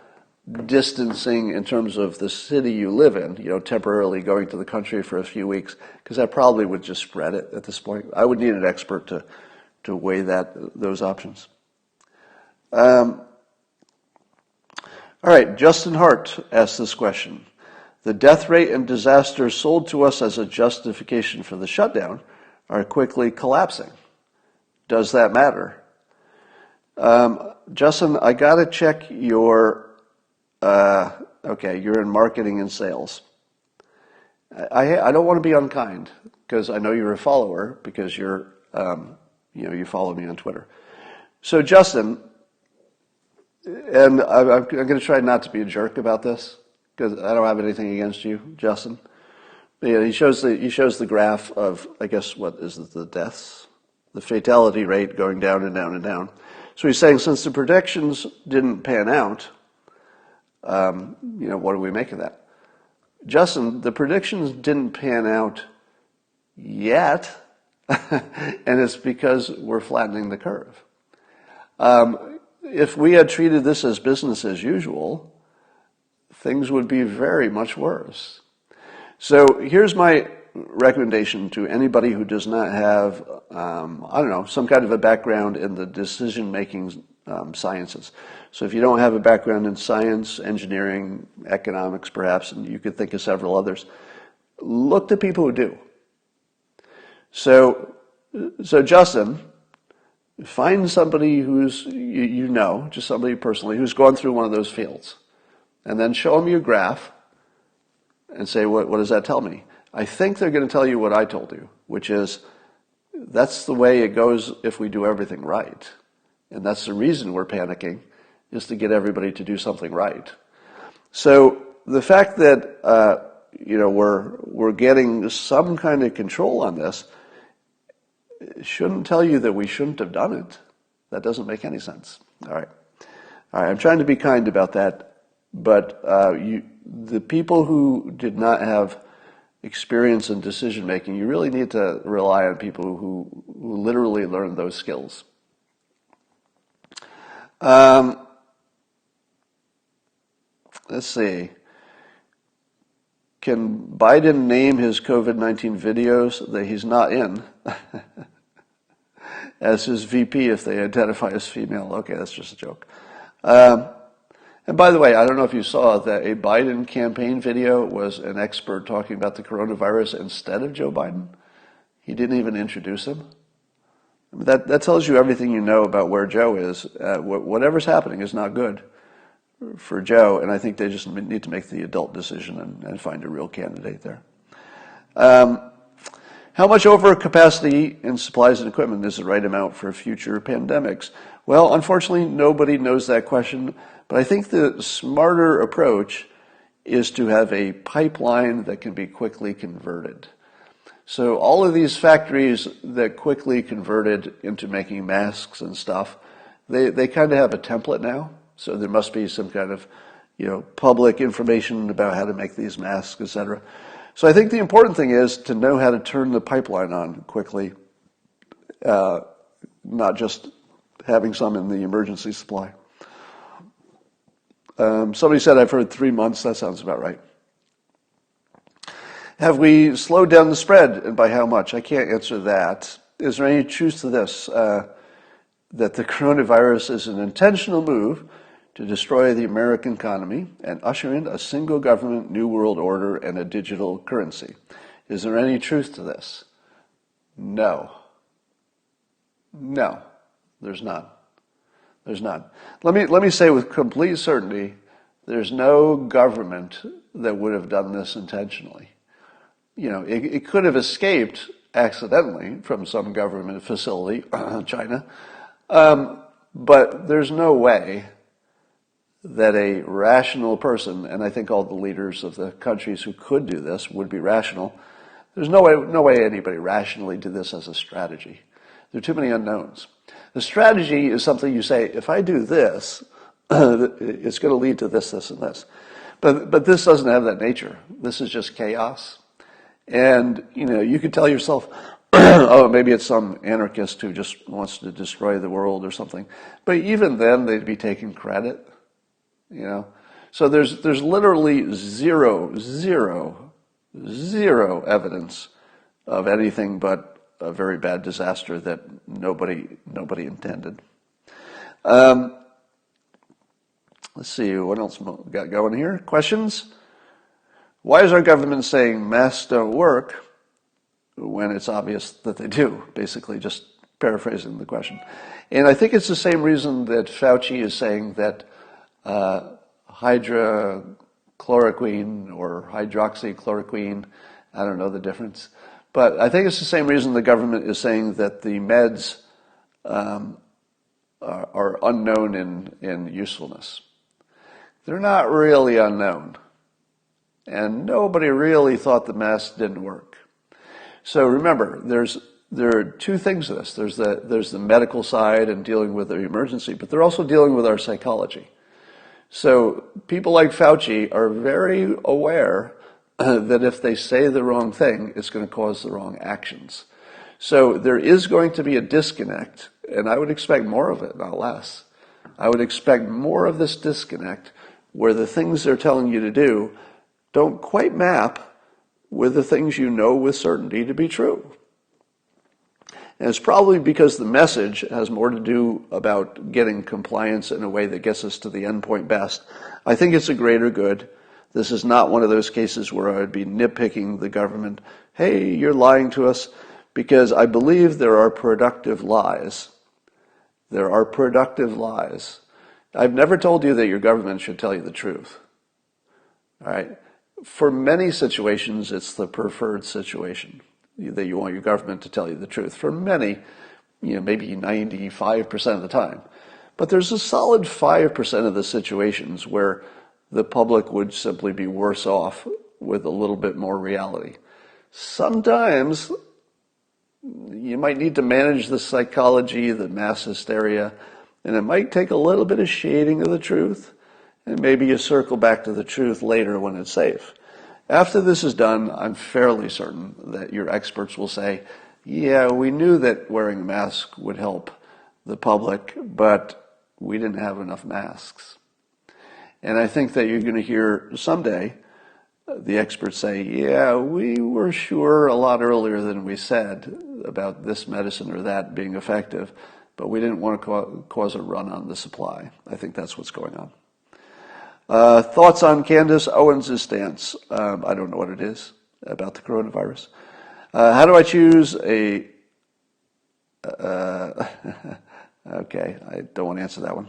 distancing in terms of the city you live in, temporarily going to the country for a few weeks, because that probably would just spread it at this point. I would need an expert to weigh those options. All right, Justin Hart asked this question. The death rate and disasters sold to us as a justification for the shutdown are quickly collapsing. Does that matter? Justin, I got to check your, you're in marketing and sales. I don't want to be unkind because I know you're a follower because you follow me on Twitter. So Justin, and I'm going to try not to be a jerk about this because I don't have anything against you, Justin. But he shows the graph of, I guess, what is it, the deaths, the fatality rate going down and down and down. So he's saying since the predictions didn't pan out, what do we make of that? Justin, the predictions didn't pan out yet, and it's because we're flattening the curve. If we had treated this as business as usual, things would be very much worse. So here's my recommendation to anybody who does not have, some kind of a background in the decision-making sciences. So if you don't have a background in science, engineering, economics perhaps, and you could think of several others, look to people who do. So Justin, find somebody who's, just somebody personally who's gone through one of those fields, and then show them your graph and say, what does that tell me? I think they're going to tell you what I told you, which is that's the way it goes if we do everything right. And that's the reason we're panicking, is to get everybody to do something right. So the fact that we're getting some kind of control on this shouldn't tell you that we shouldn't have done it. That doesn't make any sense. All right, I'm trying to be kind about that, but the people who did not have experience in decision making, you really need to rely on people who literally learn those skills. Let's see. Can Biden name his COVID-19 videos that he's not in as his VP if they identify as female? Okay, that's just a joke. And by the way, I don't know if you saw that a Biden campaign video was an expert talking about the coronavirus instead of Joe Biden. He didn't even introduce him. I mean, that tells you everything you know about where Joe is. Whatever's happening is not good for Joe, and I think they just need to make the adult decision and find a real candidate there. How much overcapacity in supplies and equipment is the right amount for future pandemics? Well, unfortunately, nobody knows that question, but I think the smarter approach is to have a pipeline that can be quickly converted. So all of these factories that quickly converted into making masks and stuff, they kind of have a template now. So there must be some kind of, public information about how to make these masks, etc. So I think the important thing is to know how to turn the pipeline on quickly, not just having some in the emergency supply. Somebody said, I've heard 3 months. That sounds about right. Have we slowed down the spread, and by how much? I can't answer that. Is there any truth to this, that the coronavirus is an intentional move to destroy the American economy and usher in a single government, new world order, and a digital currency? Is there any truth to this? No. No, there's not. There's not. Let me say with complete certainty, there's no government that would have done this intentionally. It could have escaped accidentally from some government facility, China, but there's no way that a rational person, and I think all the leaders of the countries who could do this would be rational. There's no way anybody rationally did this as a strategy. There are too many unknowns. The strategy is something you say, if I do this, it's going to lead to this, this, and this. But this doesn't have that nature. This is just chaos. And, you could tell yourself, oh, maybe it's some anarchist who just wants to destroy the world or something. But even then, they'd be taking credit, So there's literally zero evidence of anything but a very bad disaster that nobody intended. Let's see, what else we got going here? Questions? Why is our government saying masks don't work when it's obvious that they do? Basically, just paraphrasing the question. And I think it's the same reason that Fauci is saying that hydrochloroquine or hydroxychloroquine, I don't know the difference, but I think it's the same reason the government is saying that the meds are unknown in usefulness. They're not really unknown. And nobody really thought the mask didn't work. So remember, there are two things to this. There's the medical side and dealing with the emergency, but they're also dealing with our psychology. So people like Fauci are very aware that if they say the wrong thing, it's going to cause the wrong actions. So there is going to be a disconnect, and I would expect more of it, not less. I would expect more of this disconnect where the things they're telling you to do don't quite map with the things you know with certainty to be true. And it's probably because the message has more to do about getting compliance in a way that gets us to the end point best. I think it's a greater good. This is not one of those cases where I would be nitpicking the government. Hey, you're lying to us, because I believe there are productive lies. There are productive lies. I've never told you that your government should tell you the truth. All right? For many situations, it's the preferred situation that you want your government to tell you the truth. For many, maybe 95% of the time. But there's a solid 5% of the situations where the public would simply be worse off with a little bit more reality. Sometimes you might need to manage the psychology, the mass hysteria, and it might take a little bit of shading of the truth, and maybe you circle back to the truth later when it's safe. After this is done, I'm fairly certain that your experts will say, yeah, we knew that wearing a mask would help the public, but we didn't have enough masks. And I think that you're going to hear someday the experts say, yeah, we were sure a lot earlier than we said about this medicine or that being effective, but we didn't want to cause a run on the supply. I think that's what's going on. Thoughts on Candace Owens' stance? I don't know what it is about the coronavirus. How do I choose a... okay, I don't want to answer that one.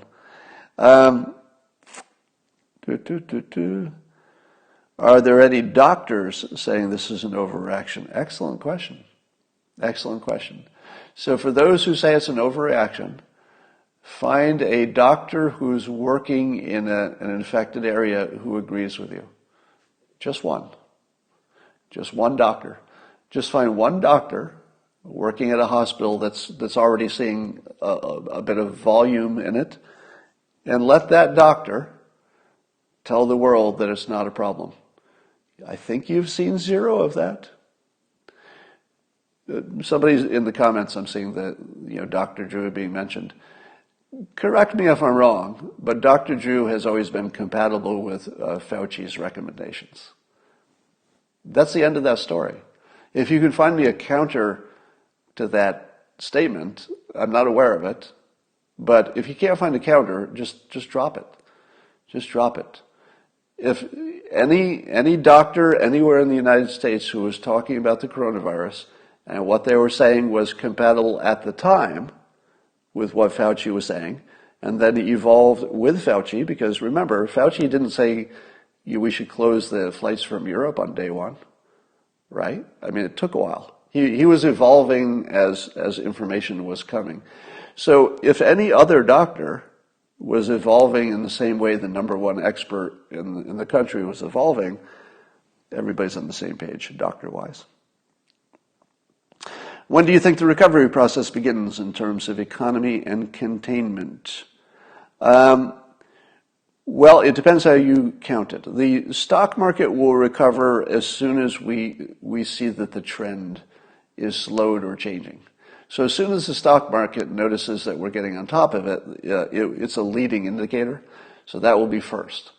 Are there any doctors saying this is an overreaction? Excellent question. Excellent question. So for those who say it's an overreaction, find a doctor who's working in an infected area who agrees with you. Just one. Just one doctor. Just find one doctor working at a hospital that's already seeing a bit of volume in it, and let that doctor Tell the world that it's not a problem. I think you've seen zero of that. Somebody's in the comments, I'm seeing that, Dr. Drew being mentioned. Correct me if I'm wrong, but Dr. Drew has always been compatible with Fauci's recommendations. That's the end of that story. If you can find me a counter to that statement, I'm not aware of it, but if you can't find a counter, just drop it. Just drop it. If any doctor anywhere in the United States who was talking about the coronavirus and what they were saying was compatible at the time with what Fauci was saying, and then it evolved with Fauci, because remember, Fauci didn't say we should close the flights from Europe on day one, right? I mean, it took a while. He was evolving as information was coming. So if any other doctor was evolving in the same way the number one expert in the country was evolving, everybody's on the same page, doctor-wise. When do you think the recovery process begins in terms of economy and containment? Well, it depends how you count it. The stock market will recover as soon as we see that the trend is slowed or changing. So as soon as the stock market notices that we're getting on top of it, it's a leading indicator. So that will be first.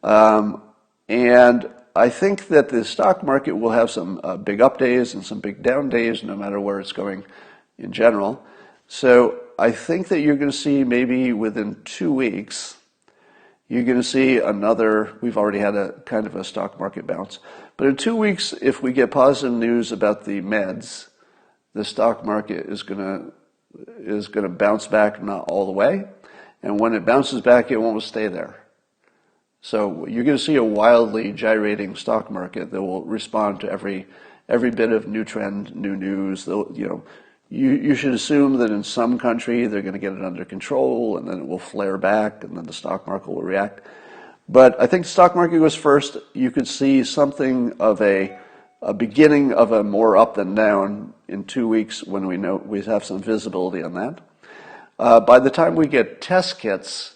And I think that the stock market will have some big up days and some big down days, no matter where it's going in general. So I think that you're going to see maybe within 2 weeks, you're going to see we've already had a kind of a stock market bounce. But in 2 weeks, if we get positive news about the meds, the stock market is going to bounce back, not all the way. And when it bounces back, it won't stay there. So you're going to see a wildly gyrating stock market that will respond to every bit of new trend, new news. You should assume that in some country they're going to get it under control, and then it will flare back, and then the stock market will react. But I think the stock market goes first. You could see something of a beginning of a more up than down in 2 weeks when we have some visibility on that. By the time we get test kits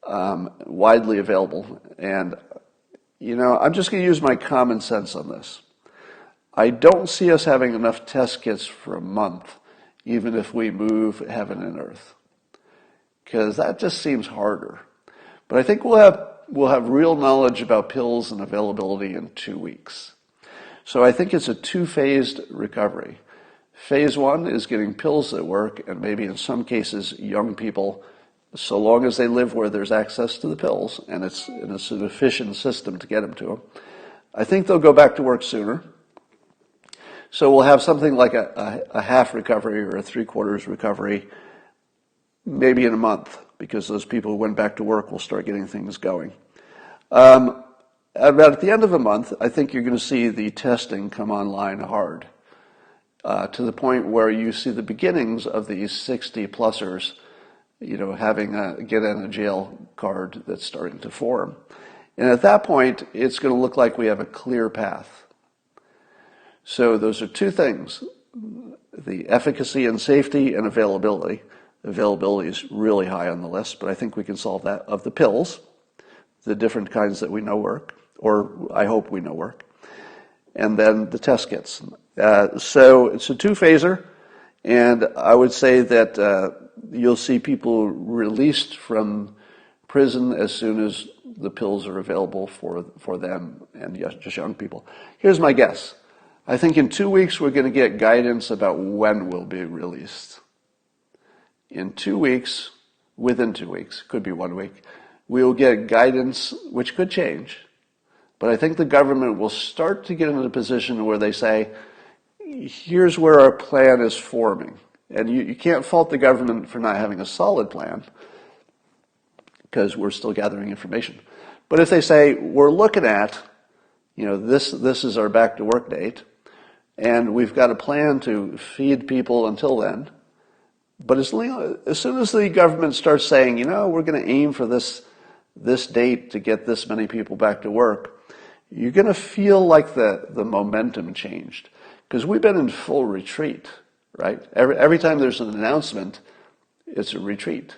widely available, and I'm just going to use my common sense on this. I don't see us having enough test kits for a month, even if we move heaven and earth, because that just seems harder. But I think we'll have real knowledge about pills and availability in 2 weeks. So I think it's a two-phased recovery. Phase one is getting pills that work, and maybe in some cases young people, so long as they live where there's access to the pills and it's an efficient system to get them to them. I think they'll go back to work sooner. So we'll have something like a half recovery or a 3/4 recovery maybe in a month, because those people who went back to work will start getting things going. About at the end of a month, I think you're going to see the testing come online hard, to the point where you see the beginnings of these 60-plussers, having a get in a jail card that's starting to form. And at that point, it's going to look like we have a clear path. So those are two things: the efficacy and safety and availability. Availability is really high on the list, but I think we can solve that, of the pills, the different kinds that we know work, or I hope we know work, and then the test kits. So it's a two-phaser, and I would say that you'll see people released from prison as soon as the pills are available for them and just young people. Here's my guess. I think in 2 weeks we're going to get guidance about when we'll be released. In 2 weeks, within 2 weeks, could be 1 week, we will get guidance, which could change. But I think the government will start to get into a position where they say, here's where our plan is forming. And you can't fault the government for not having a solid plan, because we're still gathering information. But if they say, we're looking at, this is our back to work date, and we've got a plan to feed people until then. But as soon as the government starts saying, we're going to aim for this date to get this many people back to work, you're going to feel like the momentum changed. Because we've been in full retreat, right? Every time there's an announcement, it's a retreat.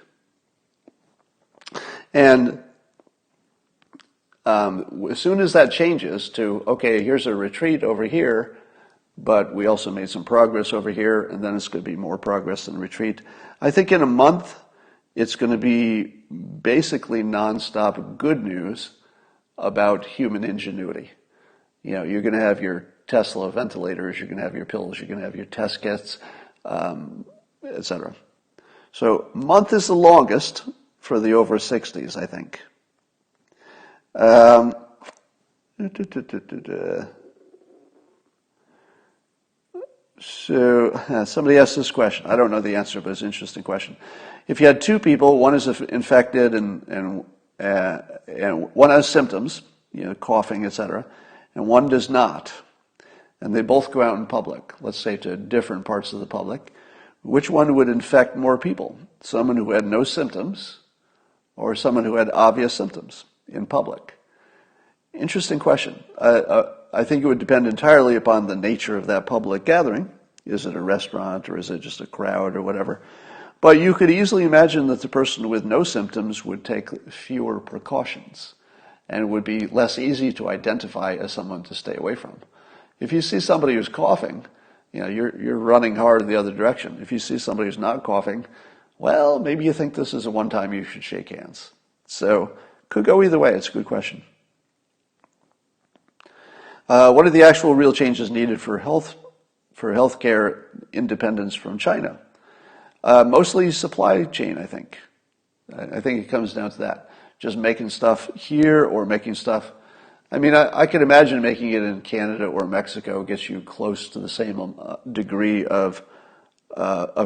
And As soon as that changes to, okay, here's a retreat over here, but we also made some progress over here, and then it's going to be more progress than retreat. I think in a month, it's going to be basically nonstop good news about human ingenuity. You know, you're going to have your Tesla ventilators, you're going to have your pills, you're going to have your test kits, etc. So month is the longest for the over 60s, I think. So somebody asked this question. I don't know the answer, but it's an interesting question. If you had two people, one is infected and one has symptoms, you know, coughing, etc., and one does not, and they both go out in public, let's say to different parts of the public, which one would infect more people? Someone who had no symptoms or someone who had obvious symptoms in public? Interesting question. I think it would depend entirely upon the nature of that public gathering. Is it a restaurant or is it just a crowd or whatever? But you could easily imagine that the person with no symptoms would take fewer precautions and would be less easy to identify as someone to stay away from. If you see somebody who's coughing, you know, you're running hard in the other direction. If you see somebody who's not coughing, well, maybe you think this is a one time you should shake hands. So could go either way. It's a good question. What are the actual real changes needed for healthcare independence from China? Mostly supply chain, I think. I think it comes down to that. Just making stuff here or making stuff. I mean, I can imagine making it in Canada or Mexico gets you close to the same degree of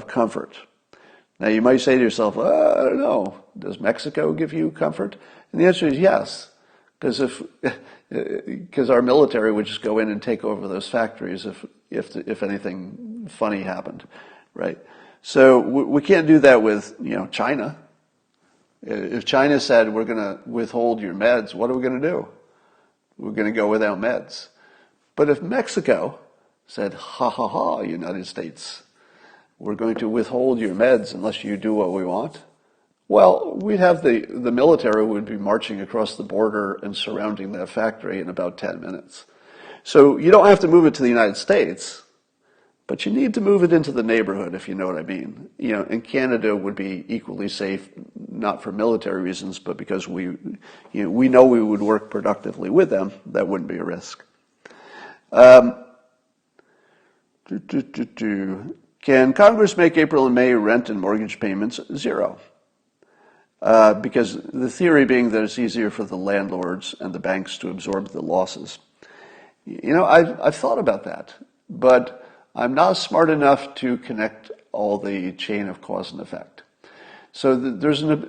comfort. Now, you might say to yourself, I don't know, does Mexico give you comfort? And the answer is yes, because our military would just go in and take over those factories if anything funny happened, right? So we can't do that with, you know, China. If China said we're going to withhold your meds, what are we going to do? We're going to go without meds. But if Mexico said, ha ha ha, United States, we're going to withhold your meds unless you do what we want, well, we'd have the military would be marching across the border and surrounding that factory in about 10 minutes. So you don't have to move it to the United States, but you need to move it into the neighborhood, if you know what I mean. You know, and Canada would be equally safe, not for military reasons, but because we know we would work productively with them. That wouldn't be a risk. Can Congress make April and May rent and mortgage payments zero? Because the theory being that it's easier for the landlords and the banks to absorb the losses. You know, I've thought about that, but I'm not smart enough to connect all the chain of cause and effect. So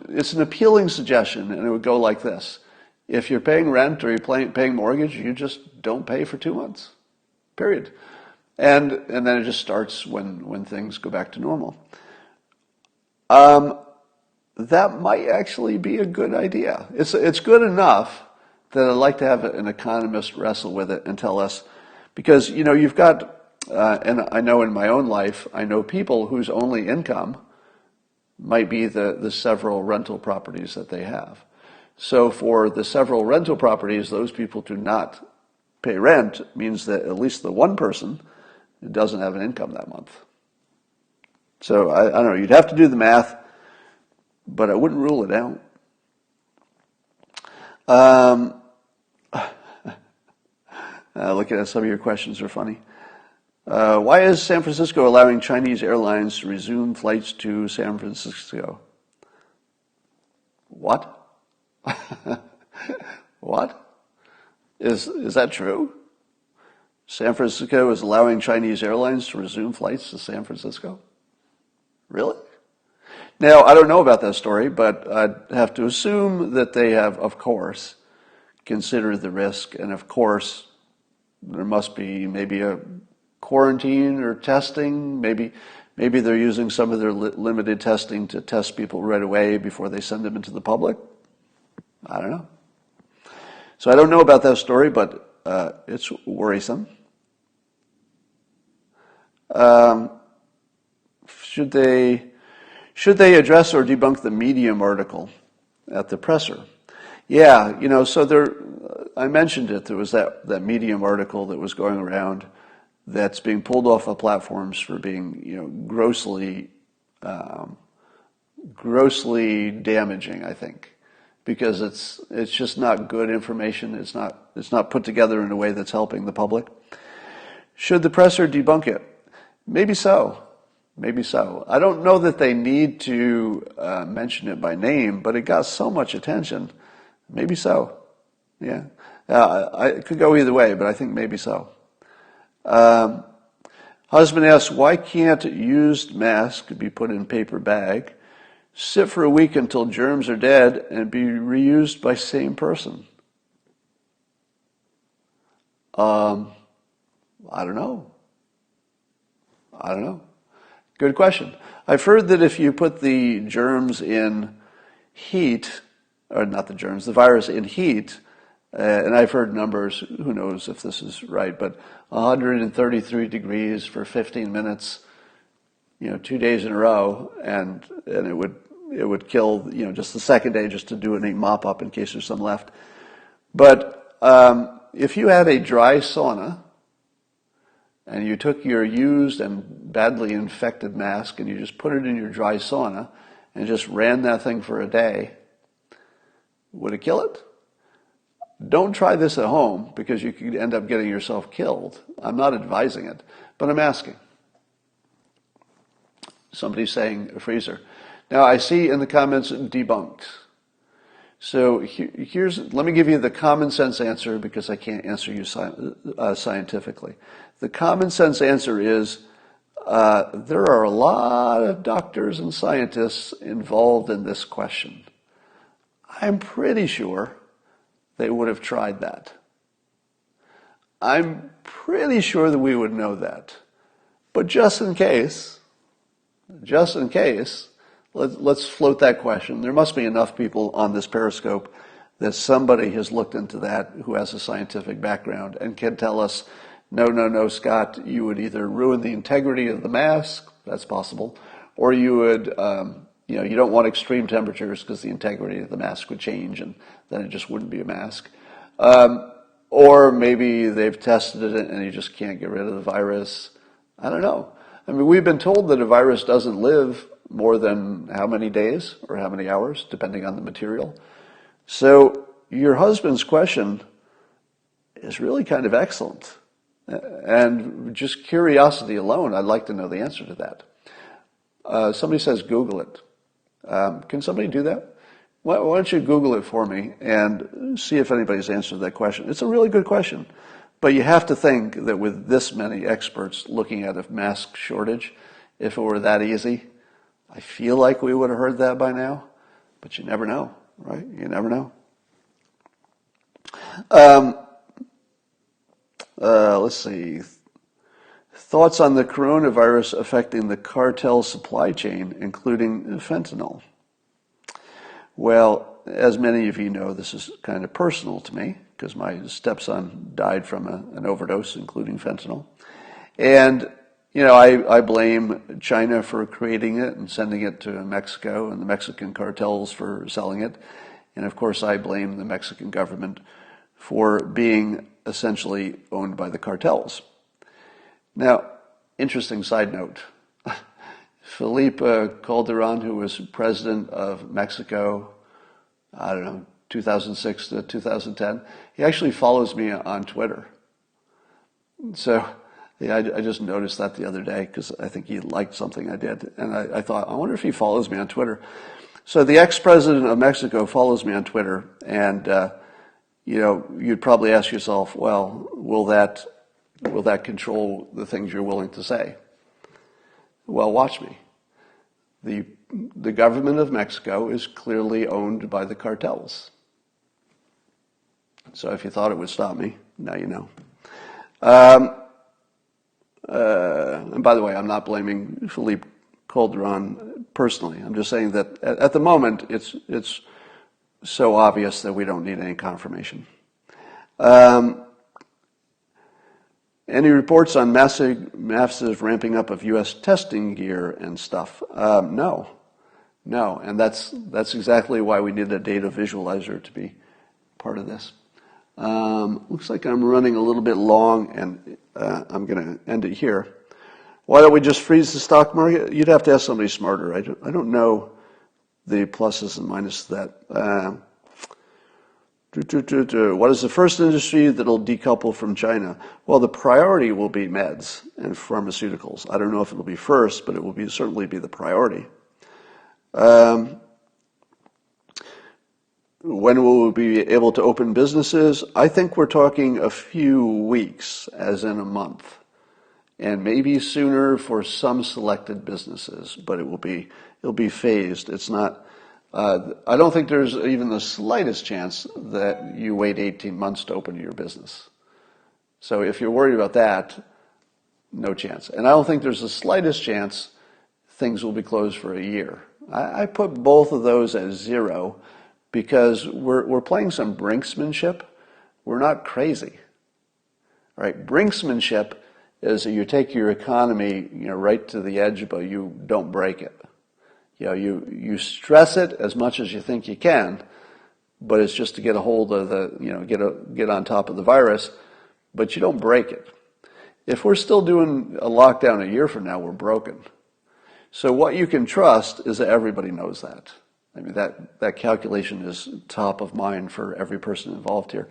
it's an appealing suggestion, and it would go like this. If you're paying rent or you're paying mortgage, you just don't pay for 2 months, period. And then it just starts when things go back to normal. That might actually be a good idea. It's good enough that I'd like to have an economist wrestle with it and tell us, because, you know, you've got, and I know in my own life, I know people whose only income might be the several rental properties that they have. So for the several rental properties, those people do not pay rent, means that at least the one person doesn't have an income that month. So I don't know, you'd have to do the math, but I wouldn't rule it out. Looking at some of your questions are funny. Why is San Francisco allowing Chinese airlines to resume flights to San Francisco? What? What? Is that true? San Francisco is allowing Chinese airlines to resume flights to San Francisco? Really? Now, I don't know about that story, but I'd have to assume that they have, of course, considered the risk, and of course, there must be maybe a quarantine or testing. Maybe they're using some of their limited testing to test people right away before they send them into the public. I don't know. So I don't know about that story, but it's worrisome. Should they address or debunk the Medium article at the presser? Yeah, so I mentioned it. There was that Medium article that was going around that's being pulled off of platforms for being, grossly damaging, I think, because it's just not good information. It's not put together in a way that's helping the public. Should the presser debunk it? Maybe so. Maybe so. I don't know that they need to mention it by name, but it got so much attention. Maybe so. Yeah. It could go either way, but I think maybe so. Husband asks, why can't used mask be put in paper bag, sit for a week until germs are dead, and be reused by same person? I don't know. Good question. I've heard that if you put the germs in heat, or not the germs, the virus in heat, and I've heard numbers, who knows if this is right, but 133 degrees for 15 minutes, 2 days in a row, and it would kill, just the second day just to do any mop up in case there's some left. But if you had a dry sauna, and you took your used and badly infected mask and you just put it in your dry sauna and just ran that thing for a day, would it kill it? Don't try this at home because you could end up getting yourself killed. I'm not advising it, but I'm asking. Somebody's saying a freezer. Now I see in the comments debunked. So let me give you the common sense answer because I can't answer you scientifically. The common sense answer is there are a lot of doctors and scientists involved in this question. I'm pretty sure they would have tried that. I'm pretty sure that we would know that. But just in case, let's float that question. There must be enough people on this Periscope that somebody has looked into that who has a scientific background and can tell us, no, Scott, you would either ruin the integrity of the mask, that's possible, or you would, you don't want extreme temperatures because the integrity of the mask would change and then it just wouldn't be a mask. Or maybe they've tested it and you just can't get rid of the virus. I don't know. I mean, we've been told that a virus doesn't live more than how many days or how many hours, depending on the material. So your husband's question is really kind of excellent. And just curiosity alone, I'd like to know the answer to that. Somebody says Google it. Can somebody do that? Why don't you Google it for me and see if anybody's answered that question. It's a really good question. But you have to think that with this many experts looking at a mask shortage, if it were that easy, I feel like we would have heard that by now. But you never know, right? You never know. Let's see. Thoughts on the coronavirus affecting the cartel supply chain, including fentanyl? Well, as many of you know, this is kind of personal to me because my stepson died from an overdose, including fentanyl. And, I blame China for creating it and sending it to Mexico and the Mexican cartels for selling it. And of course, I blame the Mexican government for being essentially owned by the cartels. Now, interesting side note. Felipe Calderon, who was president of Mexico, 2006 to 2010, he actually follows me on Twitter. So, yeah, I just noticed that the other day because I think he liked something I did. And I thought, I wonder if he follows me on Twitter. So the ex-president of Mexico follows me on Twitter. And, you'd probably ask yourself, well, will that control the things you're willing to say? Well, watch me. The government of Mexico is clearly owned by the cartels. So if you thought it would stop me, now you know. And by the way, I'm not blaming Felipe Calderon personally. I'm just saying that at the moment, it's so obvious that we don't need any confirmation. Any reports on massive ramping up of U.S. testing gear and stuff? No, and that's exactly why we need a data visualizer to be part of this. Looks like I'm running a little bit long, and I'm going to end it here. Why don't we just freeze the stock market? You'd have to ask somebody smarter. I don't know the pluses and minuses of that. What is the first industry that'll decouple from China? Well, the priority will be meds and pharmaceuticals. I don't know if it'll be first, but it will certainly be the priority. When will we be able to open businesses? I think we're talking a few weeks, as in a month, and maybe sooner for some selected businesses, but it'll be phased. It's not. I don't think there's even the slightest chance that you wait 18 months to open your business. So if you're worried about that, no chance. And I don't think there's the slightest chance things will be closed for a year. I put both of those as 0 because we're playing some brinksmanship. We're not crazy, right? Brinksmanship is that you take your economy, right to the edge, but you don't break it. You stress it as much as you think you can, but it's just to get a hold of get on top of the virus, but you don't break it. If we're still doing a lockdown a year from now, we're broken. So what you can trust is that everybody knows that. I mean, that calculation is top of mind for every person involved here.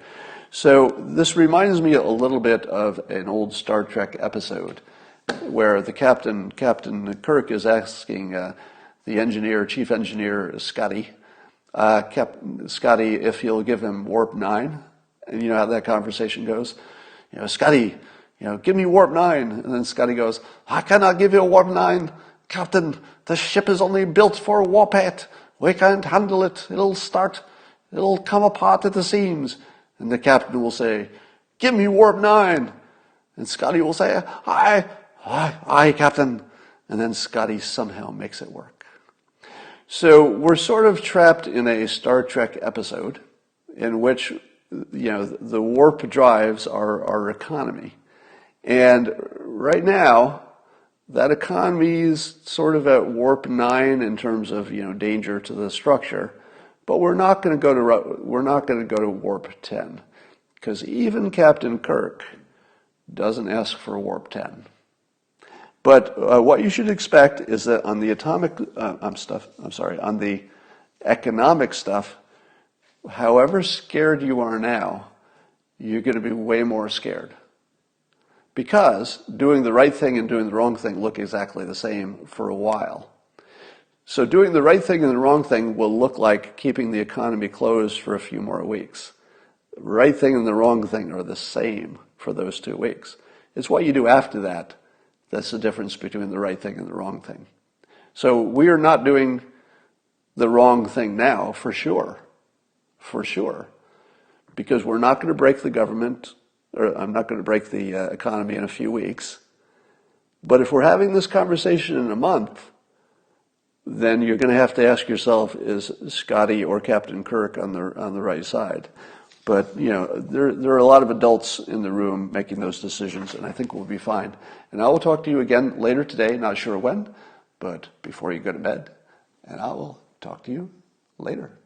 So this reminds me a little bit of an old Star Trek episode where the Captain Kirk is asking the chief engineer, Scotty, Scotty, if he'll give him warp 9. And you know how that conversation goes? Scotty, give me warp 9. And then Scotty goes, I cannot give you warp 9. Captain, the ship is only built for warp 8. We can't handle it. It'll come apart at the seams. And the captain will say, give me warp 9. And Scotty will say, aye, Captain. And then Scotty somehow makes it work. So we're sort of trapped in a Star Trek episode in which, the warp drives our economy. And right now, that economy is sort of at warp 9 in terms of, danger to the structure. But we're not going to go to warp 10 because even Captain Kirk doesn't ask for warp 10. But what you should expect is that on the on the economic stuff, however scared you are now, you're going to be way more scared. Because doing the right thing and doing the wrong thing look exactly the same for a while. So doing the right thing and the wrong thing will look like keeping the economy closed for a few more weeks. The right thing and the wrong thing are the same for those 2 weeks. It's what you do after that that's the difference between the right thing and the wrong thing. So we are not doing the wrong thing now, for sure, because we're not going to break the government, or I'm not going to break the economy in a few weeks. But if we're having this conversation in a month, then you're going to have to ask yourself, is Scotty or Captain Kirk on the right side? But, there are a lot of adults in the room making those decisions, and I think we'll be fine. And I will talk to you again later today, not sure when, but before you go to bed, and I will talk to you later.